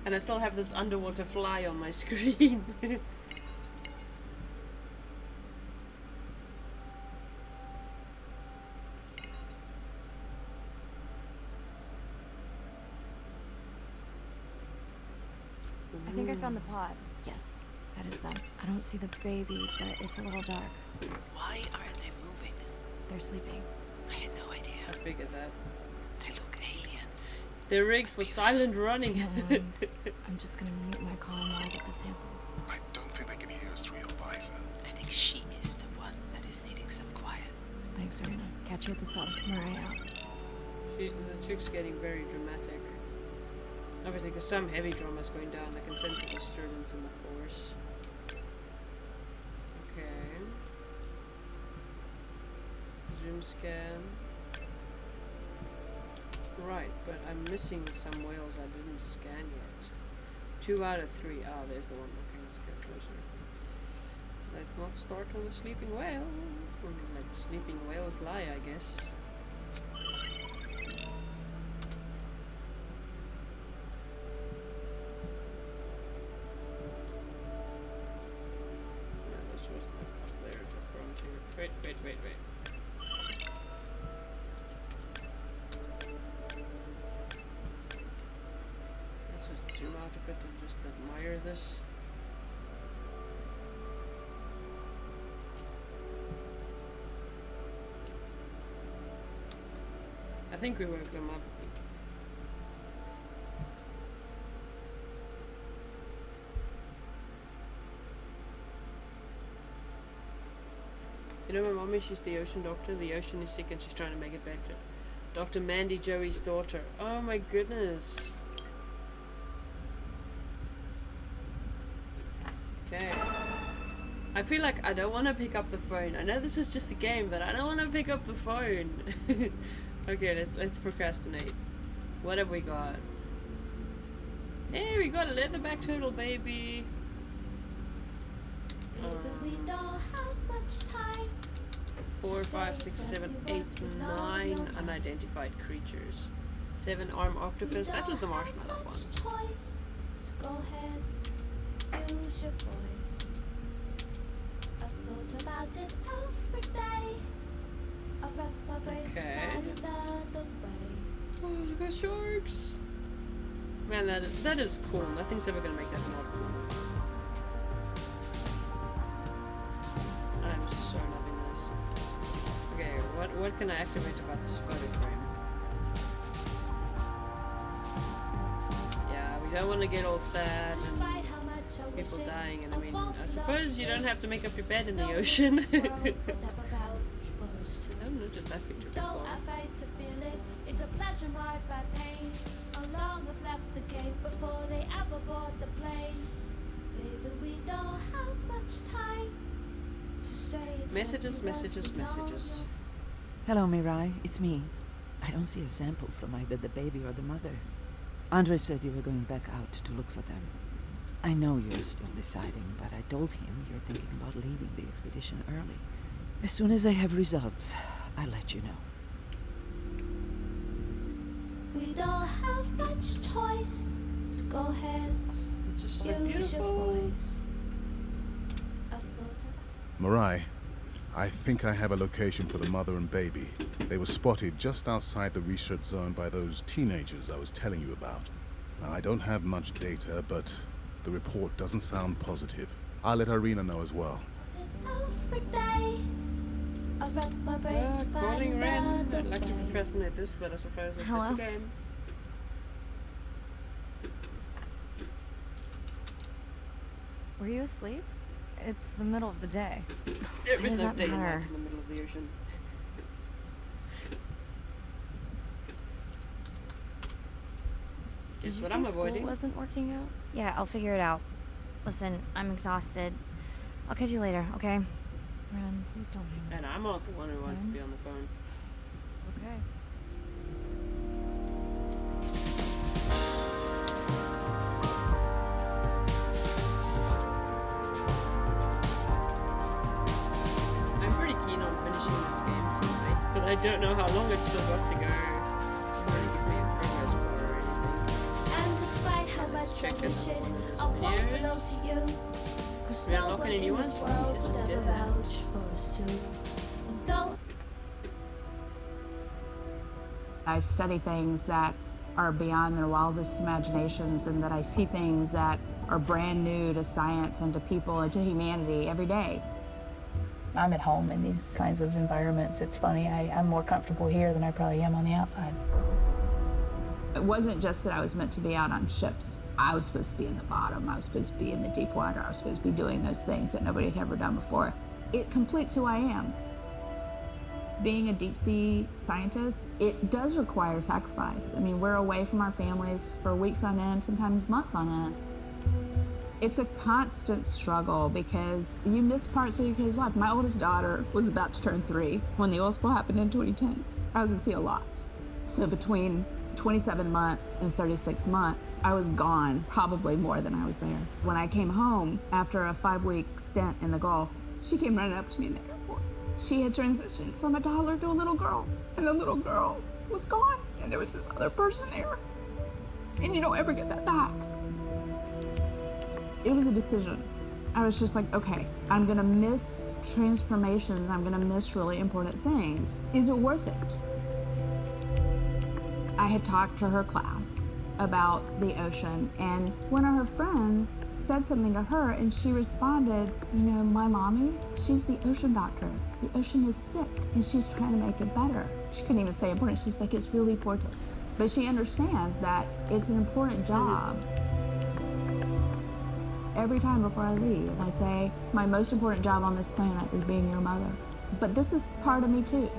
And I still have this underwater fly on my screen. I think I found the pod. Yes, that is them. I don't see the baby, but it's a little dark. Why are they moving? They're sleeping. I had no idea. I figured that. They look alien. They're rigged for silent running. I'm just gonna mute my call while I get the samples. I don't think they can hear us through your visor. I think she is the one that is needing some quiet. Thanks, Serena. Catch you at the sub. Mariah out. The chick's getting very dramatic. Obviously, because some heavy drama's going down, I can sense a disturbance in the force. Okay. Zoom scan. Right, but I'm missing some whales I didn't scan yet. 2 out of 3. Ah, there's the one. Okay, let's get closer. Let's not startle the sleeping whale. Or let sleeping whales lie, I guess. Yeah, this was like up there at the frontier. Wait. Let's just zoom out a bit and just admire this. I think we woke them up. You know, my mommy, she's the ocean doctor. The ocean is sick and she's trying to make it better. Dr. Mandy Joey's daughter. Oh my goodness. Okay. I feel like I don't want to pick up the phone. I know this is just a game, but I don't want to pick up the phone. Okay, let's procrastinate. What have we got? Hey, we got a leatherback turtle, baby. We don't have much time. 4, 5, 6, 7, 8, 9 unidentified creatures. 7 armed octopus. That was the marshmallow one. Choice, so go ahead, use your voice. I've thought about it every day. I've wrapped my brace around another way. Oh, look at sharks. Man, that is cool. Nothing's ever gonna make that not cool. I'm so loving this. Okay, what can I activate about this photo frame? Yeah, we don't want to get all sad and people dying, and I mean, I suppose you don't have to make up your bed in the ocean. I haven't noticed that picture before. It's a pleasure marred by pain. How long have left the gate before they ever board the plane? Baby, we don't have much time. So Messages. Hello, Mirai. It's me. I don't see a sample from either the baby or the mother. Andre said you were going back out to look for them. I know you're still deciding, but I told him you're thinking about leaving the expedition early. As soon as I have results, I'll let you know. We don't have much choice, so go ahead. It's just so use beautiful. your voice. Mirai, I think I have a location for the mother and baby. They were spotted just outside the research zone by those teenagers I was telling you about. Now, I don't have much data, but the report doesn't sound positive. I'll let Irina know as well. Every day, I've wrapped my brace to find Calling Ren. another I'd like to way. procrastinate this, but I suppose it's Hello? just a game. Were you asleep? It's the middle of the day. There Why is does no that day and matter? night in the middle of the ocean. Did Guess you what say I'm school avoiding? wasn't working out? Yeah, I'll figure it out. Listen, I'm exhausted. I'll catch you later, okay? Ren, please don't hang up. And I'm not the one who wants to be on the phone. Okay. I'm pretty keen on finishing this game tonight, but I don't know how long it's still got to go. It's already give me a progress bar or anything. And despite how much I wish it, I won't belong to you. Cause We no unlock one any in new this ones? world Yes, we would ever did. vouch for us two. And though I study things that are beyond their wildest imaginations, and that I see things that are brand new to science and to people and to humanity every day. I'm at home in these kinds of environments. It's funny, I'm more comfortable here than I probably am on the outside. It wasn't just that I was meant to be out on ships. I was supposed to be in the bottom. I was supposed to be in the deep water. I was supposed to be doing those things that nobody had ever done before. It completes who I am. Being a deep sea scientist, it does require sacrifice. I mean, we're away from our families for weeks on end, sometimes months on end. It's a constant struggle because you miss parts of your kid's life. My oldest daughter was about to turn 3 when the oil spill happened in 2010. I was at sea a lot. So between 27 months and 36 months, I was gone probably more than I was there. When I came home after a 5-week stint in the Gulf, she came running up to me in the airport. She had transitioned from a toddler to a little girl, and the little girl was gone, and there was this other person there. And you don't ever get that back. It was a decision. I was just like, okay, I'm gonna miss transformations, I'm gonna miss really important things. Is it worth it? I had talked to her class about the ocean, and one of her friends said something to her, and she responded, you know, my mommy, she's the ocean doctor. The ocean is sick, and she's trying to make it better. She couldn't even say important. She's like, it's really important. But she understands that it's an important job. Every time before I leave, I say, my most important job on this planet is being your mother. But this is part of me too.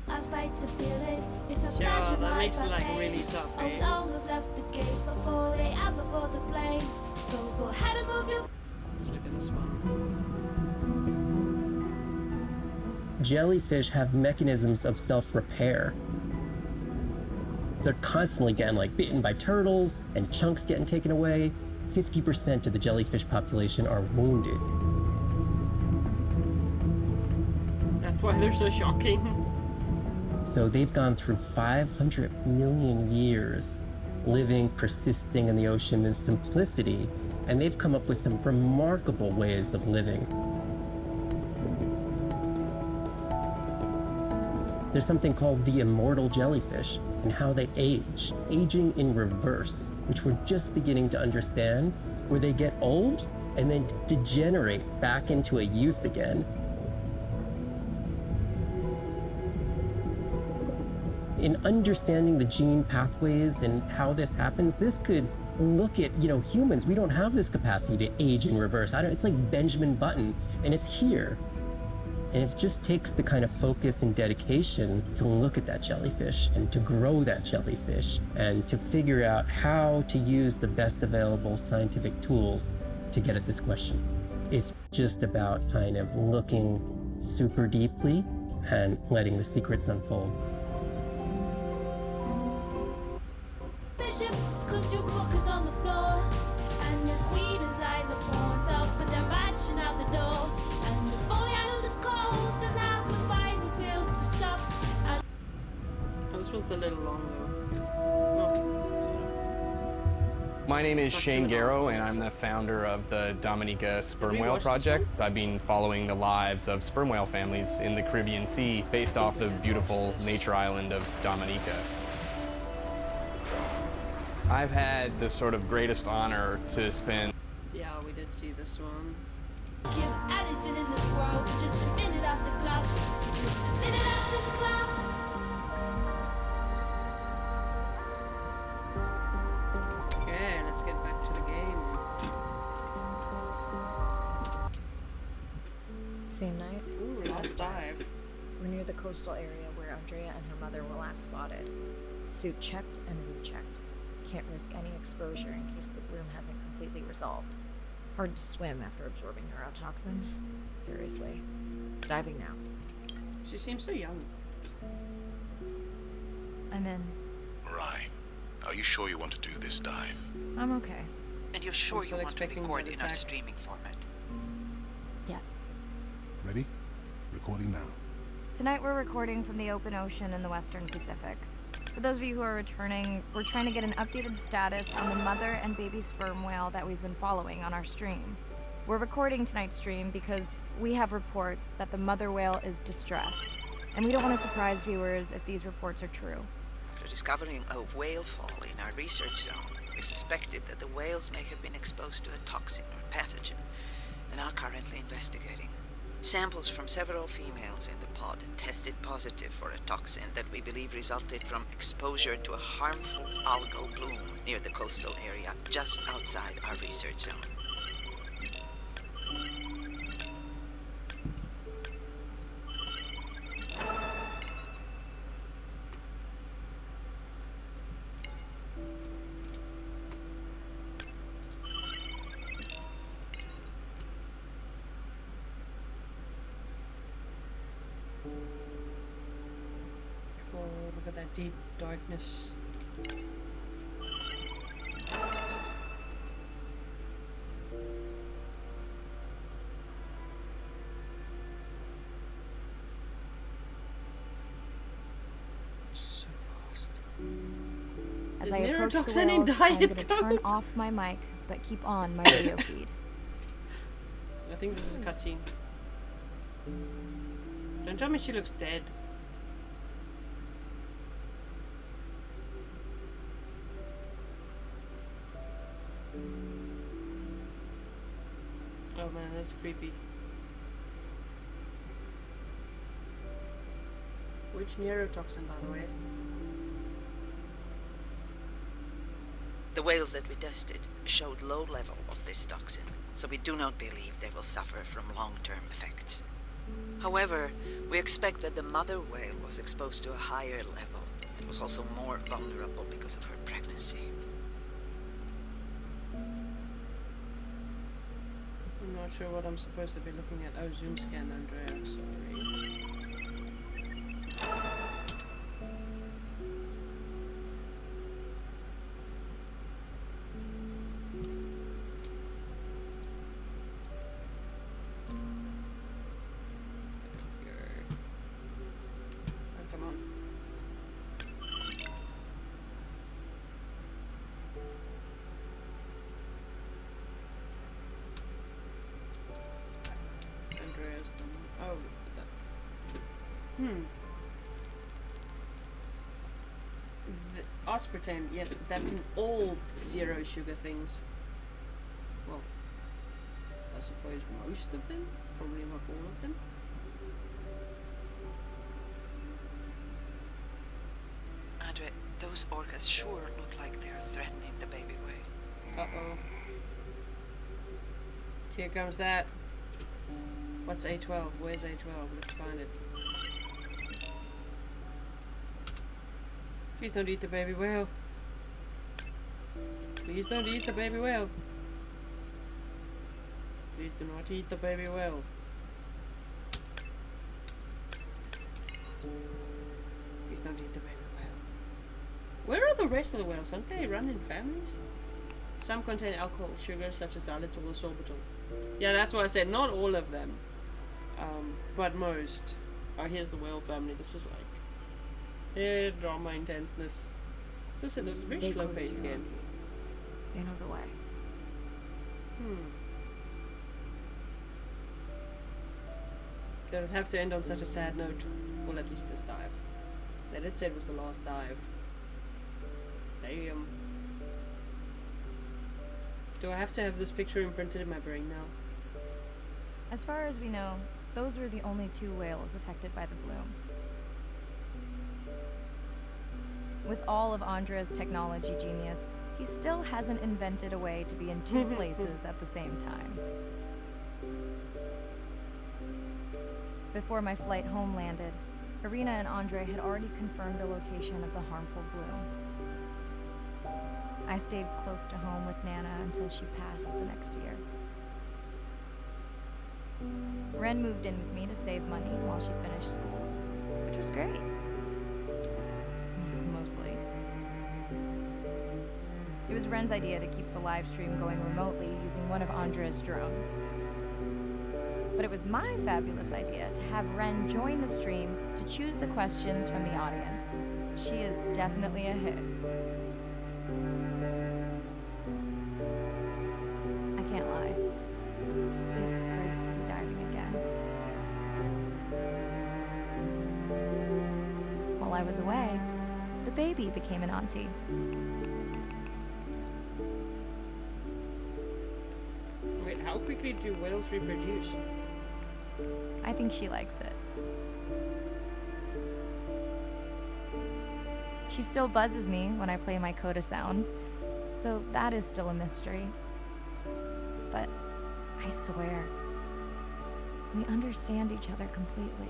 I fight to feel it. It's a Yeah, flash of that light makes it by like day. really tough, How eh? long have left the gate before they ever board the plane? So go ahead and move your. Let's look at this one. Jellyfish have mechanisms of self-repair. They're constantly getting like bitten by turtles and chunks getting taken away. 50% of the jellyfish population are wounded. That's why they're so shocking. So they've gone through 500 million years living, persisting in the ocean in simplicity, and they've come up with some remarkable ways of living. There's something called the immortal jellyfish and how they age, aging in reverse, which we're just beginning to understand, where they get old and then degenerate back into a youth again. In understanding the gene pathways and how this happens, this could look at, humans. We don't have this capacity to age in reverse. It's like Benjamin Button, and it's here. And it just takes the kind of focus and dedication to look at that jellyfish and to grow that jellyfish and to figure out how to use the best available scientific tools to get at this question. It's just about kind of looking super deeply and letting the secrets unfold. Bishop, 'cause your book is on the floor, and your queen is lighting the pawns up, and they're marching out the door. And if only I knew the code, then I would buy the pills to stop. Oh, this one's a little long though. No, it's all right. My name is Not Shane 2.5 Garrow, and minutes. I'm the founder of the Dominica Sperm Did we Whale watch this Project. I've been following the lives of sperm whale families in the Caribbean Sea based off the beautiful nature island of Dominica. I've had the sort of greatest honor to spend. Yeah, we did see this one. Give anything in this world for just a minute off the clock. Just a minute off this clock. Okay, let's get back to the game. Same night, Ooh, last dive. we're near the coastal area where Andrea and her mother were last spotted. Suit checked and rechecked. Can't risk any exposure in case the bloom hasn't completely resolved. Hard to swim after absorbing neurotoxin. Seriously. Diving now. She seems so young. I'm in. Right. Are you sure you want to do this dive? I'm okay. And you're sure I'm you still want to expecting record that in our attack. streaming format? Yes. Ready? Recording now. Tonight we're recording from the open ocean in the Western Pacific. For those of you who are returning, we're trying to get an updated status on the mother and baby sperm whale that we've been following on our stream. We're recording tonight's stream because we have reports that the mother whale is distressed, and we don't want to surprise viewers if these reports are true. After discovering a whale fall in our research zone, we suspected that the whales may have been exposed to a toxin or pathogen, and are currently investigating. Samples from several females in the pod tested positive for a toxin that we believe resulted from exposure to a harmful algal bloom near the coastal area just outside our research zone. deep darkness. So fast. As I approach the whales, I'm going to turn off my mic, but keep on my video feed. I think this is a cutscene. Don't tell me she looks dead. Oh man, that's creepy. Which neurotoxin, by the way? The whales that we tested showed low level of this toxin, so we do not believe they will suffer from long-term effects. However, we expect that the mother whale was exposed to a higher level and was also more vulnerable because of her pregnancy. I'm not sure what I'm supposed to be looking at. Oh, zoom scan, Andrea, sorry. The aspartame, yes, but that's in all zero sugar things. Well, I suppose most of them, probably not all of them. Andre, those orcas sure look like they're threatening the baby whale. Uh-oh. Here comes that. What's A12? Where's A12? Let's find it. Please don't eat the baby whale. Please don't eat the baby whale. Please do not eat the baby whale. Please don't eat the baby whale. Where are the rest of the whales? Aren't they run in families? Some contain alcohol sugars such as xylitol or sorbitol. Yeah, that's why I said not all of them. But most. Oh, here's the whale family. This is like drama intenseness. This is a very slow paced game. They know the way. It would have to end on such a sad note. Well, at least this dive. That it said was the last dive. Damn. Do I have to have this picture imprinted in my brain now? As far as we know, those were the only 2 whales affected by the bloom. With all of Andrea's technology genius, he still hasn't invented a way to be in 2 places at the same time. Before my flight home landed, Irina and Andre had already confirmed the location of the harmful bloom. I stayed close to home with Nana until she passed the next year. Ren moved in with me to save money while she finished school, which was great. Mostly. It was Ren's idea to keep the live stream going remotely using one of Andrea's drones. But it was my fabulous idea to have Ren join the stream to choose the questions from the audience. She is definitely a hit. I can't lie. It's great to be diving again. While I was away, the baby became an auntie. Wait, how quickly do whales reproduce? I think she likes it. She still buzzes me when I play my coda sounds, so that is still a mystery. But I swear, we understand each other completely.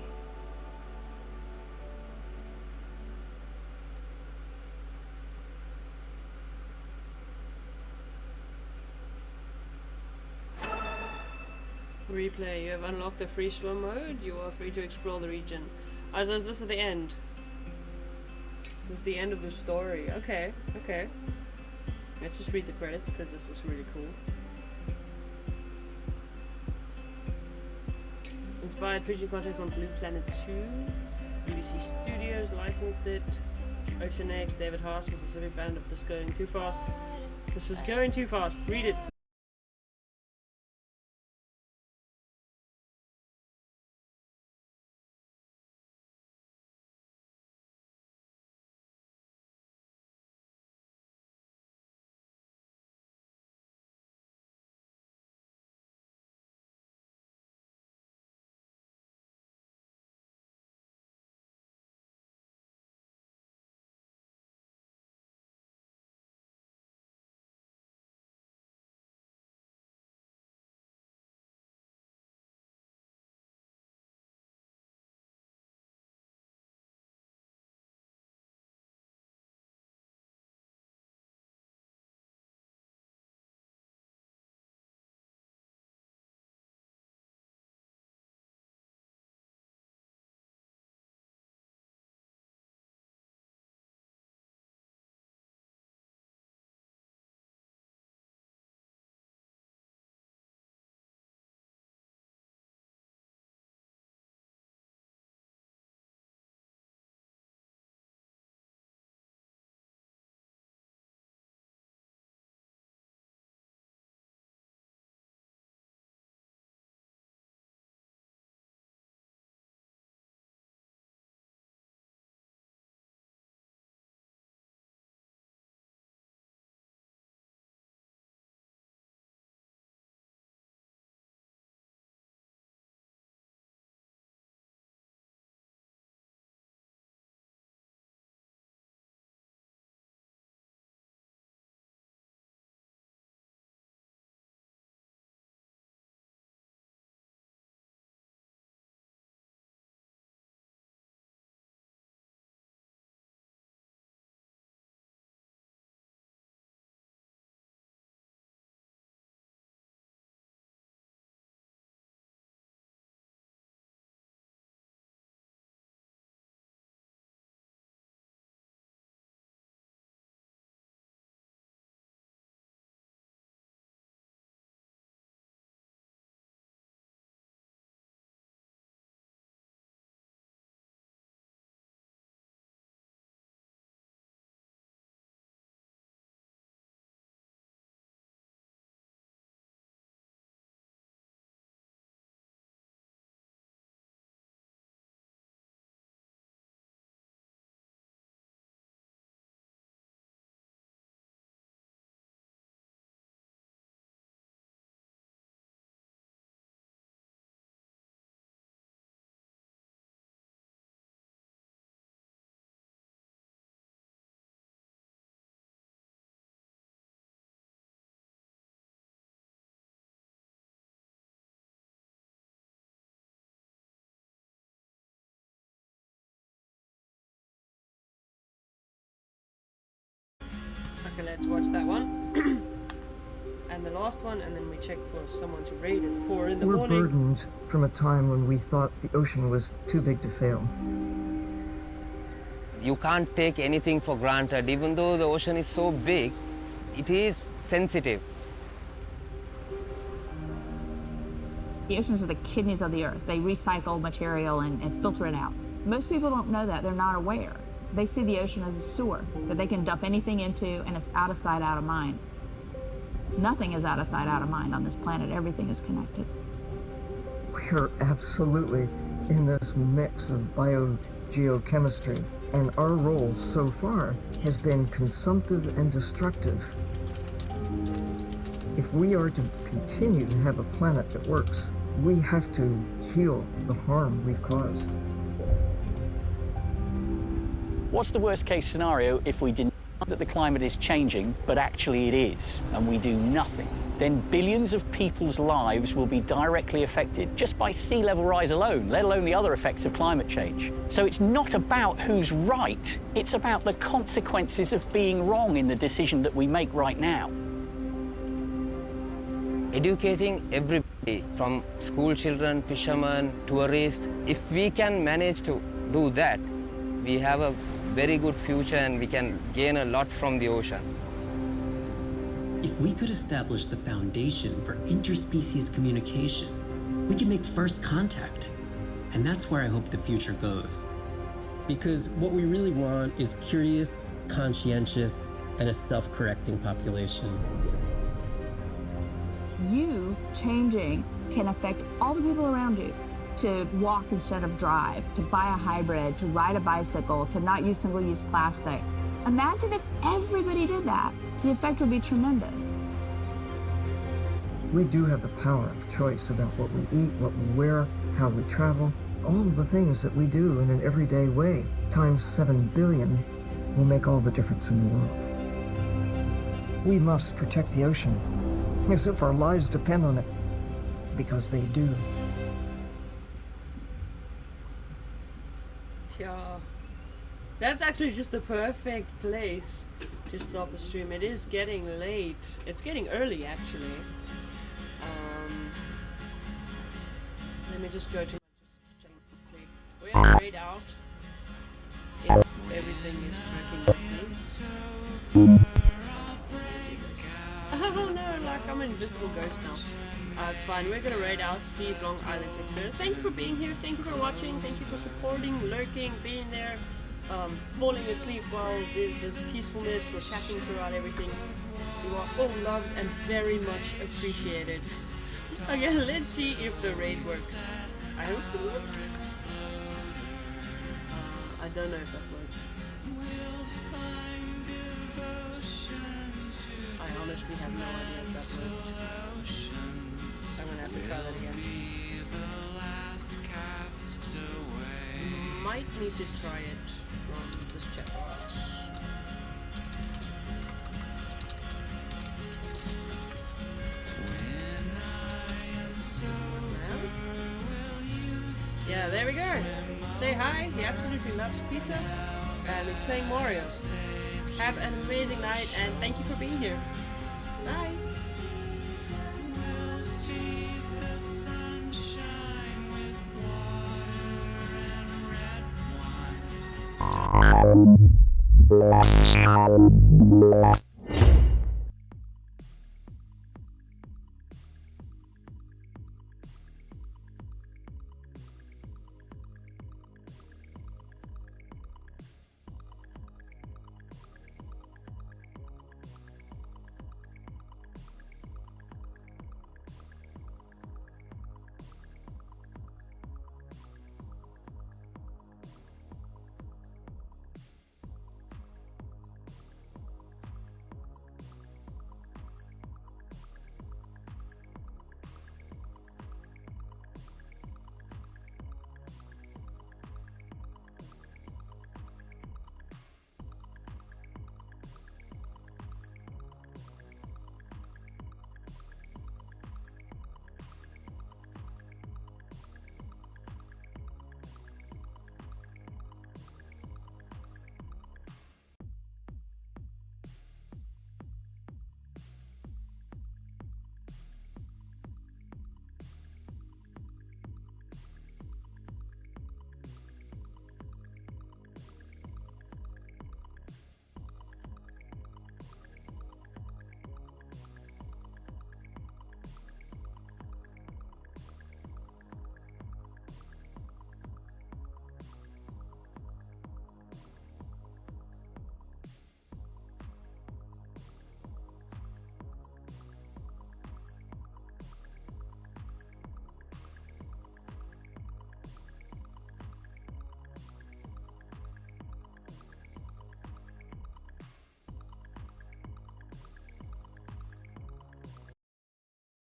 Replay. You have unlocked the free swim mode. You are free to explore the region. So is this at the end? This is the end of the story. Okay, okay. Let's just read the credits because this was really cool. Inspired fishing content from Blue Planet 2. BBC Studios licensed it. Ocean X, David Haas, Mississippi Band of This Going Too Fast. This is going too fast. Read it. Okay, let's watch that one. And the last one, and then we check for someone to rate at 4 in the We're morning. burdened from a time when we thought the ocean was too big to fail. You can't take anything for granted. Even though the ocean is so big, it is sensitive. The oceans are the kidneys of the earth. They recycle material and filter it out. Most people don't know that. They're not aware. They see the ocean as a sewer that they can dump anything into, and it's out of sight, out of mind. Nothing is out of sight, out of mind on this planet. Everything is connected. We are absolutely in this mix of biogeochemistry, and our role so far has been consumptive and destructive. If we are to continue to have a planet that works, we have to heal the harm we've caused. What's the worst case scenario if we deny that the climate is changing, but actually it is, and we do nothing? Then billions of people's lives will be directly affected just by sea level rise alone, let alone the other effects of climate change. So it's not about who's right, it's about the consequences of being wrong in the decision that we make right now. Educating everybody, from school children, fishermen, tourists, if we can manage to do that, we have a very good future and we can gain a lot from the ocean. If we could establish the foundation for interspecies communication, we could make first contact. And that's where I hope the future goes. Because what we really want is curious, conscientious, and a self-correcting population. You changing can affect all the people around you. To walk instead of drive, to buy a hybrid, to ride a bicycle, to not use single-use plastic. Imagine if everybody did that. The effect would be tremendous. We do have the power of choice about what we eat, what we wear, how we travel. All the things that we do in an everyday way, times 7 billion, will make all the difference in the world. We must protect the ocean, as if our lives depend on it, because they do. Yeah. That's actually just the perfect place to stop the stream. It is getting late. It's getting early, actually. Let me just go to my quickly. We're gonna grade out if everything is working with me. Oh no, like I'm an invisible ghost now. It's fine. We're gonna raid out, see if Long Island takes there. Thank you for being here. Thank you for watching. Thank you for supporting, lurking, being there, falling asleep while there's peacefulness. We're chatting throughout everything. You are all loved and very much appreciated. Okay, let's see if the raid works. I hope it works. I don't know if that worked. I honestly have no idea if that worked. I'm gonna have to try that again. Might need to try it from this chat box. Yeah, there we go. Say hi. He absolutely loves pizza and is playing Mario. Have an amazing night and thank you for being here. Bye.